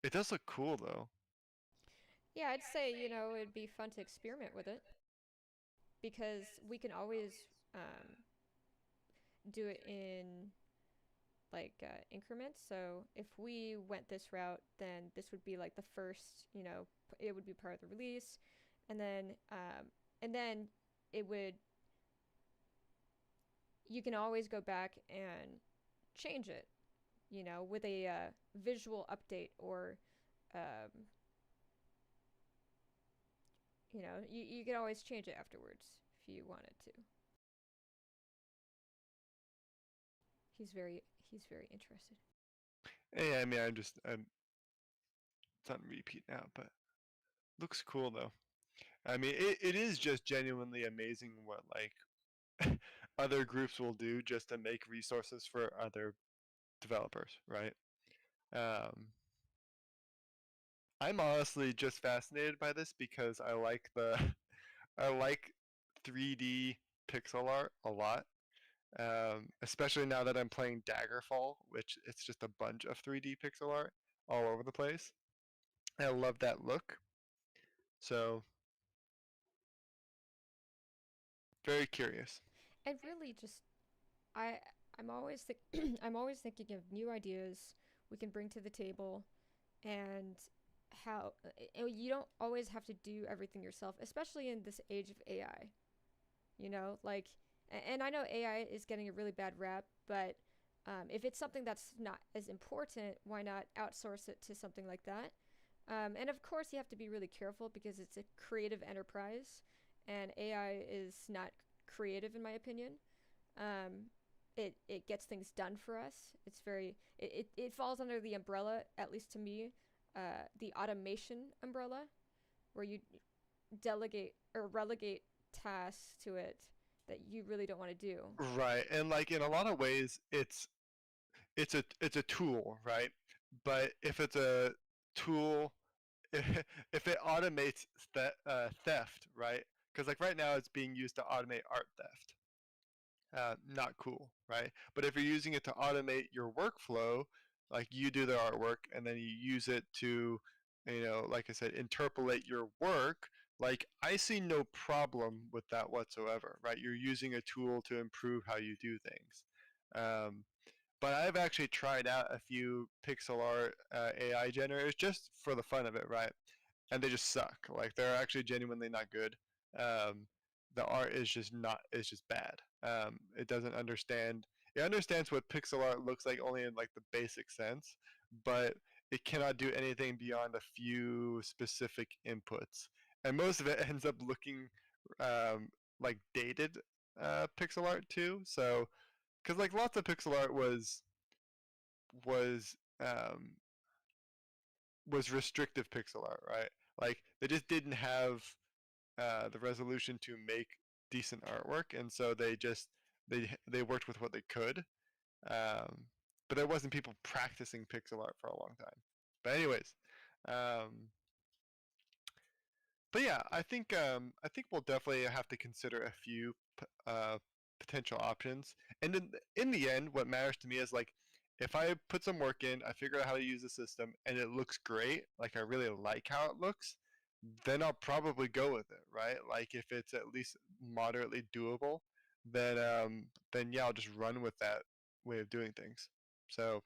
it does look cool though. Yeah, I'd say, it'd be fun to experiment with it because we can always um, do it in like increments. So if we went this route, then this would be like the first, it would be part of the release, and then it would. You can always go back and change it, with a visual update or, um, you could always change it afterwards if you wanted to. He's very he's very interested. Yeah, I mean, it's on repeat now, but looks cool though. I mean, it is just genuinely amazing what like other groups will do just to make resources for other developers, right? Um, I'm honestly just fascinated by this because I like the I like 3D pixel art a lot. Especially now that I'm playing Daggerfall, which it's just a bunch of 3D pixel art all over the place. I love that look. So very curious. And really, just I I'm always I'm always thinking of new ideas we can bring to the table, and how you don't always have to do everything yourself, especially in this age of AI. Like, and I know AI is getting a really bad rap, but if it's something that's not as important, why not outsource it to something like that? And of course, you have to be really careful because it's a creative enterprise, and AI is not creative, in my opinion. Um, it gets things done for us. It falls under the umbrella, at least to me, the automation umbrella, where you delegate or relegate tasks to it that you really don't want to do. Right. And like in a lot of ways it's a tool, right? But if it's a tool if it automates theft, right? Because like right now it's being used to automate art theft. Not cool, right? But if you're using it to automate your workflow, like you do the artwork and then you use it to, like I said, interpolate your work, like I see no problem with that whatsoever, right? You're using a tool to improve how you do things. Um, but I've actually tried out a few pixel art AI generators just for the fun of it, right? And they just suck. Like they're actually genuinely not good. Um, the art is just not is just bad. It doesn't understand. It understands what pixel art looks like only in like the basic sense, but it cannot do anything beyond a few specific inputs, and most of it ends up looking like dated pixel art too. So, because like lots of pixel art was um, was restrictive pixel art, right? Like they just didn't have the resolution to make decent artwork, and so they worked with what they could. Um, but there wasn't people practicing pixel art for a long time. But anyways, um, but yeah, I think we'll definitely have to consider a few potential options. And in the end, what matters to me is like if I put some work in, I figure out how to use the system, and it looks great, like I really like how it looks, then I'll probably go with it, right? Like if it's at least moderately doable, then yeah, I'll just run with that way of doing things. So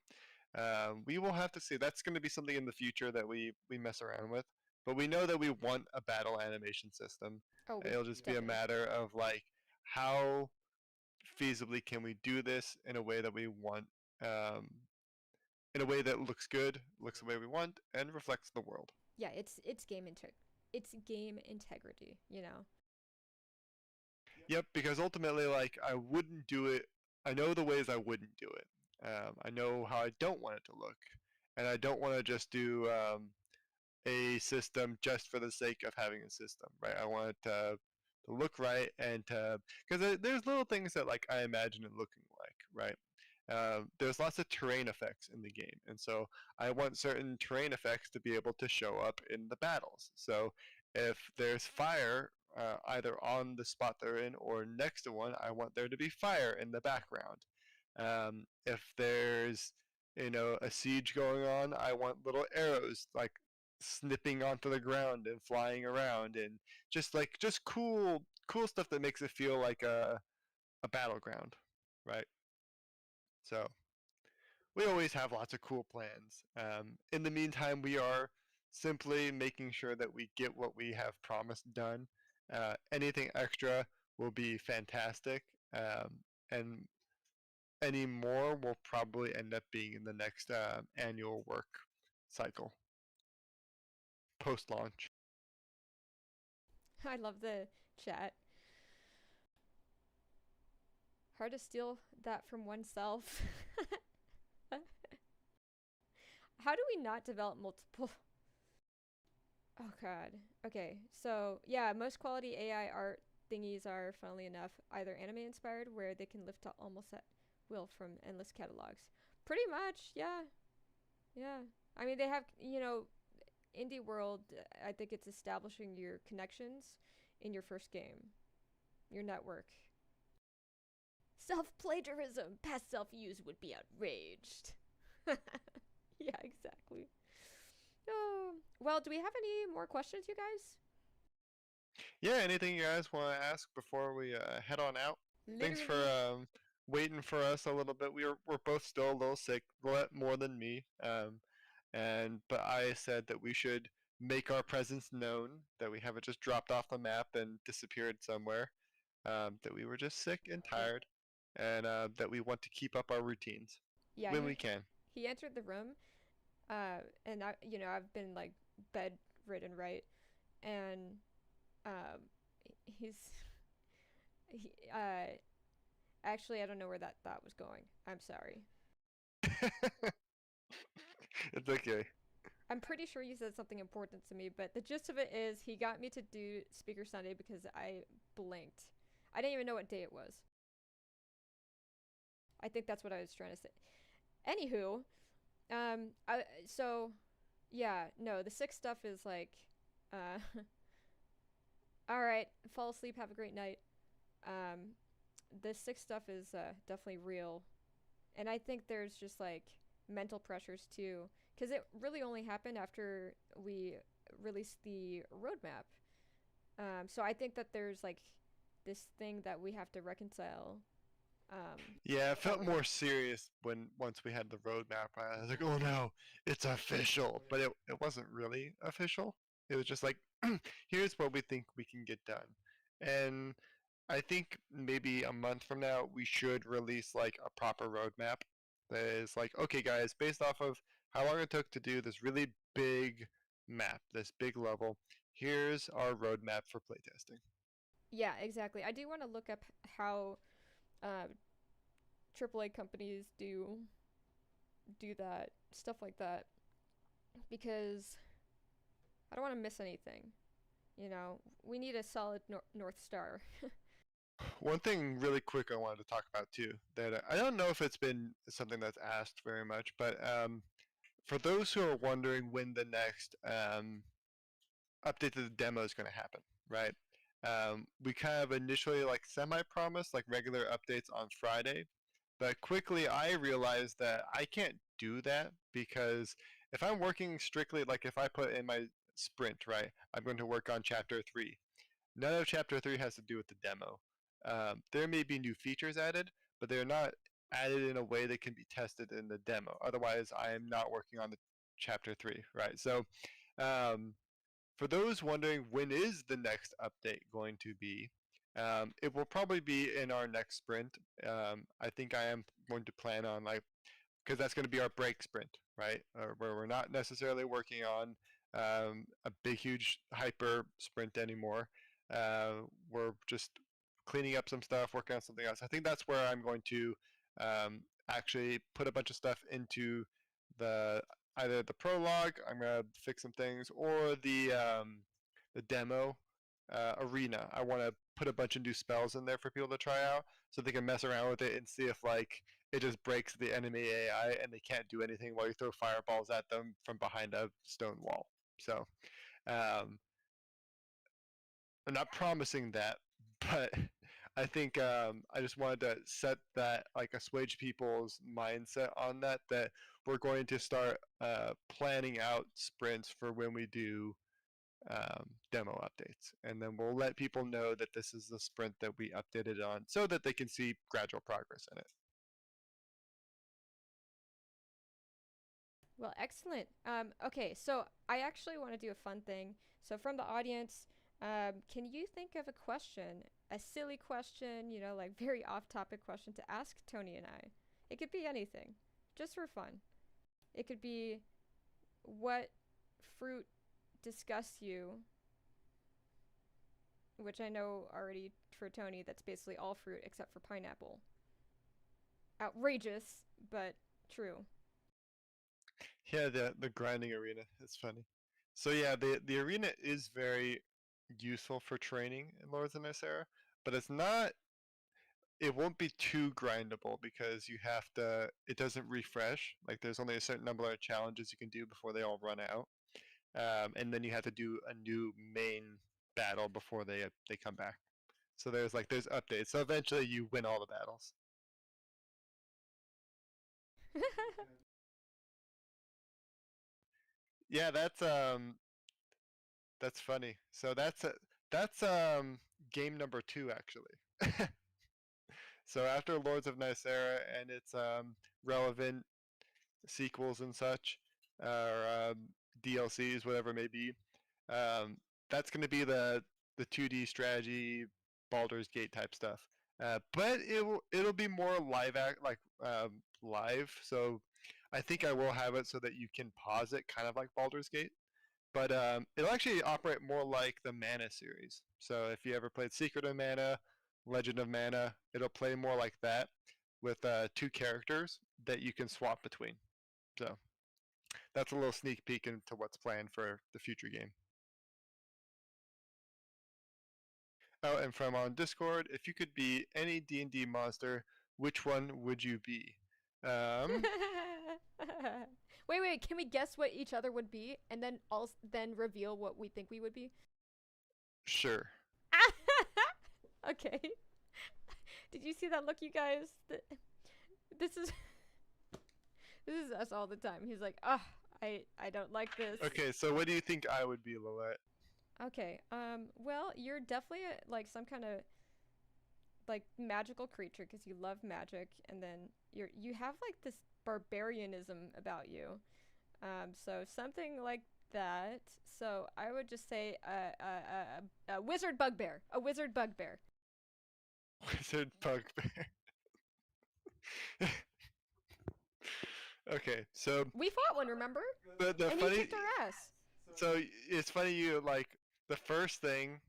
we will have to see. That's going to be something in the future that we mess around with. But we know that we want a battle animation system. Oh, we It'll just be a definitely. matter of like how feasibly can we do this in a way that we want, um, in a way that looks good, looks the way we want, and reflects the world. Yeah, it's game integrity, you know. Yep, because ultimately, like, I wouldn't do it. I know the ways I wouldn't do it. I know how I don't want it to look, and I don't want to just do a system just for the sake of having a system, right? I want it to look right and to because there's little things that like I imagine it looking like, right? There's lots of terrain effects in the game, and so I want certain terrain effects to be able to show up in the battles. So if there's fire either on the spot they're in or next to one, I want there to be fire in the background. If there's a siege going on, I want little arrows like snipping onto the ground and flying around and just cool stuff that makes it feel like a battleground, right? So we always have lots of cool plans. In the meantime, we are simply making sure that we get what we have promised done. Anything extra will be fantastic, and any more will probably end up being in the next annual work cycle post launch. I love the chat. Hard to steal that from oneself. How do we not develop multiple? Oh god. Okay, so yeah, most quality AI art thingies are, funnily enough, either anime inspired, where they can lift almost at will from endless catalogs. Pretty much, yeah, yeah. I mean, they have, indie world. I think it's establishing your connections in your first game, your network. Self plagiarism, past self use would be outraged. Yeah, exactly. Oh, well, do we have any more questions, you guys? Yeah, anything you guys want to ask before we head on out? Thanks for Literally. waiting for us a little bit. We're both still a little sick, Lilette more than me. But I said that we should make our presence known, that we haven't just dropped off the map and disappeared somewhere. That we were just sick and Yeah. tired, and that we want to keep up our routines Yeah, when we can. he entered the room, and I've been like bedridden, right? And um, he's he, actually, I don't know where that thought was going. I'm sorry. It's okay. I'm pretty sure you said something important to me, but the gist of it is he got me to do Speaker Sunday because I blinked. I didn't even know what day it was. I think that's what I was trying to say. Anywho, so yeah, no, the sick stuff is like, uh, all right, fall asleep, have a great night. Um, the sick stuff is definitely real, and I think there's just like mental pressures too, because it really only happened after we released the roadmap. So I think that there's like this thing that we have to reconcile. Yeah, it That felt we more serious when once we had the roadmap. I was like, oh no, it's official. But it wasn't really official. It was just like, here's what we think we can get done. And I think maybe a month from now, we should release like a proper roadmap that is like, okay, guys, based off of how long it took to do this really big map, this big level, here's our roadmap for playtesting. Yeah, exactly. I do want to look up how uh, AAA companies do that stuff like that because I don't want to miss anything. We need a solid North Star. One thing really quick I wanted to talk about too, that I don't know if it's been something that's asked very much, but for those who are wondering when the next update to the demo is going to happen, right? We kind of initially like semi-promised like regular updates on Friday, But quickly I realized that I can't do that because if I'm working strictly, like if I put in my sprint, right, I'm going to work on chapter 3. None of chapter 3 has to do with the demo. There may be new features added, but they're not added in a way that can be tested in the demo. Otherwise, I am not working on the chapter 3, right? So, um, for those wondering when is the next update going to be, it will probably be in our next sprint. I think I am going to plan on like because that's going to be our break sprint, right? Where we're not necessarily working on a big, huge hyper sprint anymore. We're just cleaning up some stuff, working on something else. I think that's where I'm going to actually put a bunch of stuff into the either the prologue. I'm gonna fix some things, or the demo arena. I want to put a bunch of new spells in there for people to try out, so they can mess around with it and see if like it just breaks the enemy AI and they can't do anything while you throw fireballs at them from behind a stone wall. So um, I'm not promising that, but I think I just wanted to set that, like, assuage people's mindset on that, that we're going to start planning out sprints for when we do demo updates. And then we'll let people know that this is the sprint that we updated on so that they can see gradual progress in it. Well, excellent. Okay, so I actually want to do a fun thing. So from the audience, can you think of a question, a silly question, you know, like very off-topic question to ask Tony and I? It could be anything, just for fun. It could be, what fruit disgusts you? Which I know already for Tony, that's basically all fruit except for pineapple. Outrageous, but true. Yeah, the grinding arena is funny. So yeah, the arena is very useful for training in Lords of Nysera, but it's not. It won't be too grindable because you have to. It doesn't refresh. Like there's only a certain number of challenges you can do before they all run out, and then you have to do a new main battle before they come back. So there's updates. So eventually you win all the battles. Yeah, that's funny. So that's game number 2 actually. So after Lords of Nysera and its relevant sequels and such, or DLCs, whatever it may be, um, that's going to be the 2D strategy Baldur's Gate type stuff. But it'll be more live. So I think I will have it so that you can pause it, kind of like Baldur's Gate. But it'll actually operate more like the Mana series. So if you ever played Secret of Mana, Legend of Mana, it'll play more like that with 2 characters that you can swap between. So that's a little sneak peek into what's planned for the future game. Oh, and from on Discord, if you could be any D&D monster, which one would you be? Wait, can we guess what each other would be and then then reveal what we think we would be? Sure. Okay. Did you see that look, you guys? This is this is us all the time. He's like, "Ah, I don't like this." Okay, so what do you think I would be, Lilette? Okay. Well, you're definitely like some kind of like magical creature because you love magic, and then you have like this barbarianism about you. So something like that. So I would just say a wizard bugbear. A wizard bugbear. Wizard bugbear. Okay, so We fought one, remember? the And he funny. kicked our ass. So it's funny you like the first thing.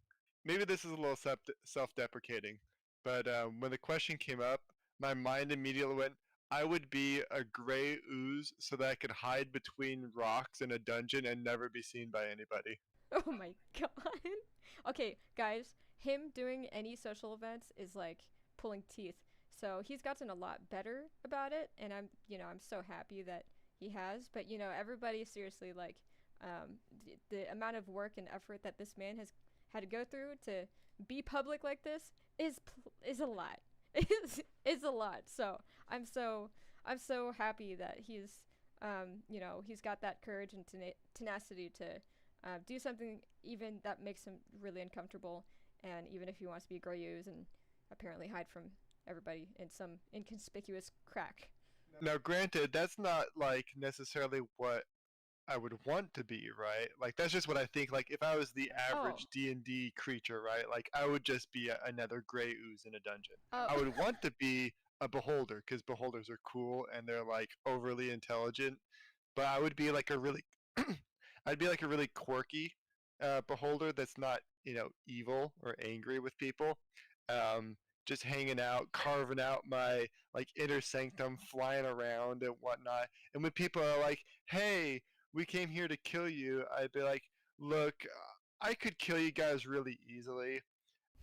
Maybe this is a little self-deprecating, but when the question came up, my mind immediately went, I would be a gray ooze so that I could hide between rocks in a dungeon and never be seen by anybody. Oh my god. Okay, guys, him doing any social events is like pulling teeth. So he's gotten a lot better about it, and I'm so happy that he has. But everybody seriously, like, the amount of work and effort that this man has had to go through to be public like this is a lot. is a lot. So I'm so I'm so happy that he's got that courage and tenacity to do something even that makes him really uncomfortable, and even if he wants to be a Goryuz and apparently hide from everybody in some inconspicuous crack. Now, granted, that's not like necessarily what I would want to be, right? Like that's just what I think. Like if I was the Oh, average D&D creature, right? Like I would just be another gray ooze in a dungeon. oh, I would want to be a beholder because beholders are cool and they're like overly intelligent. But I would be like a really, I'd be like a really quirky beholder that's not evil or angry with people. Um, just hanging out, carving out my like inner sanctum, flying around and whatnot. And when people are like, "Hey, we came here to kill you," I'd be like, "Look, I could kill you guys really easily,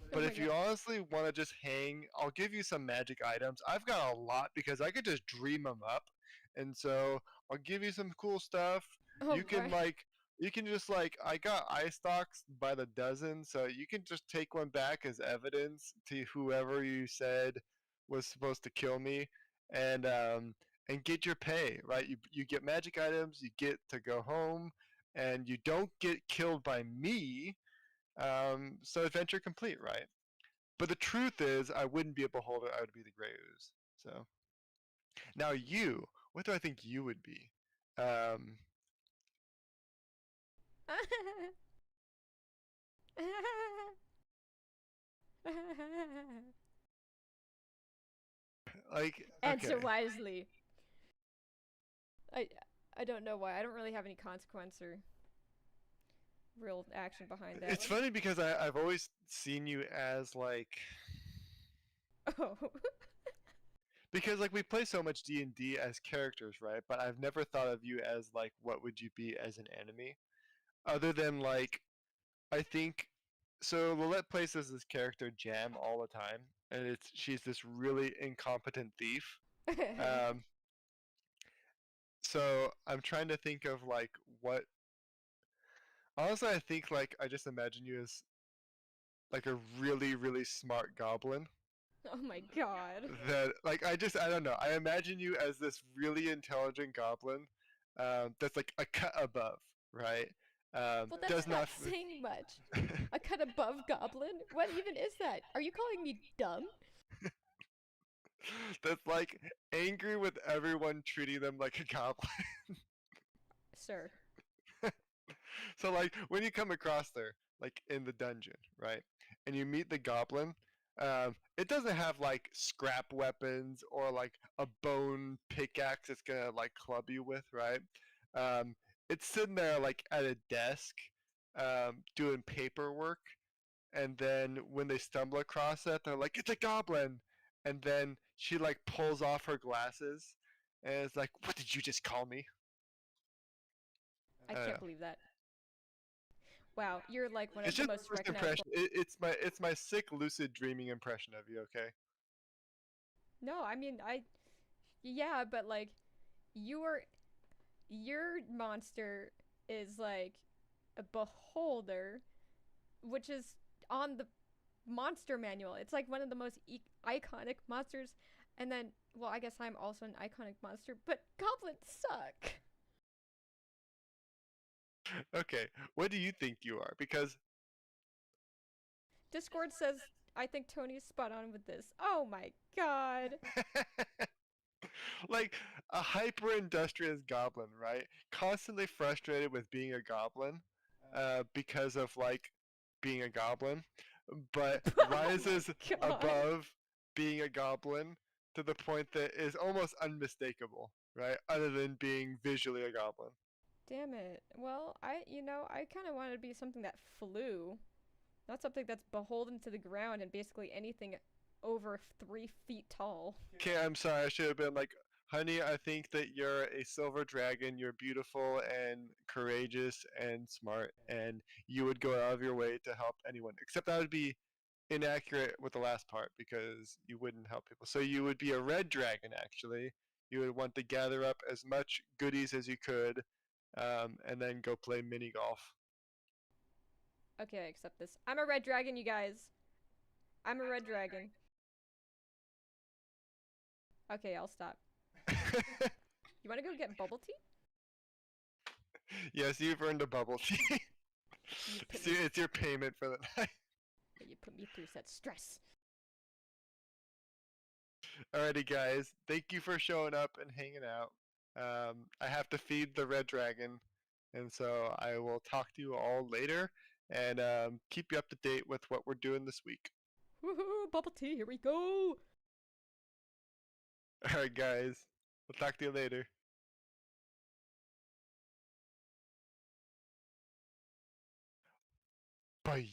oh but my if god. you honestly want to just hang, I'll give you some magic items. I've got a lot because I could just dream them up. And so I'll give you some cool stuff. Oh You can my. like, you can just like, I got eye stalks by the dozen, so you can just take one back as evidence to whoever you said was supposed to kill me, and um, and get your pay. Right? You get magic items. You get to go home, and you don't get killed by me. So adventure complete, right? But the truth is, I wouldn't be a beholder. I would be the gray ooze. So now you, what do I think you would be? Um, like, Answer okay, wisely. I I don't know why. I don't really have any consequence or real action behind that. it's funny because I've always seen you as like, Oh. because like we play so much D&D as characters, right? But I've never thought of you as like, what would you be as an enemy? Other than like, I think so. Lilette plays as this character Jam all the time, and she's this really incompetent thief. Um, so I'm trying to think of like what. Honestly, I think like I just imagine you as like a really smart goblin. Oh my god. That like I don't know. I imagine you as this really intelligent goblin, that's like a cut above, right? Well, that's Does not not. saying much. A cut above goblin? What even is that? Are you calling me dumb? That's like angry with everyone treating them like a goblin. Sir. So like when you come across there, like in the dungeon, right, and you meet the goblin, it doesn't have like scrap weapons or like a bone pickaxe it's gonna like club you with, right? Um, it's sitting there like at a desk, doing paperwork, and then when they stumble across it, they're like, "It's a goblin!" And then she like pulls off her glasses, and it's like, "What did you just call me?" I I don't can't know. believe that. Wow, you're like one It's of the just most first recognizable. impression. It's my sick lucid dreaming impression of you. Okay. No, I mean, yeah, but like your your monster is like a beholder, which is on the monster manual. It's like one of the most iconic monsters. And then, well, I guess I'm also an iconic monster, but goblins suck. Okay. What do you think you are? Because Discord says, I think Tony's spot on with this. Oh my god. like a hyper industrious goblin, right? Constantly frustrated with being a goblin, because of like being a goblin, but Oh my rises god. above being a goblin to the point that is almost unmistakable, right? Other than being visually a goblin. Damn it. Well, I kind of wanted to be something that flew, not something that's beholden to the ground and basically anything over 3 feet tall. Okay, I'm sorry. I should have been like, honey, I think that you're a silver dragon. You're beautiful and courageous and smart, and you would go out of your way to help anyone. Except that would be inaccurate with the last part because you wouldn't help people. So you would be a red dragon, actually. You would want to gather up as much goodies as you could, and then go play mini golf. Okay, I accept this. I'm a red dragon, you guys. I'm a red dragon. Okay, I'll stop. You want to go get bubble tea? Yes, you've earned a bubble tea. It's your payment for the night. You put me through such stress. Alrighty, guys. Thank you for showing up and hanging out. I have to feed the red dragon, and so I will talk to you all later and keep you up to date with what we're doing this week. Woohoo! Bubble tea, here we go! Alright, guys. We'll talk to you later. Bye.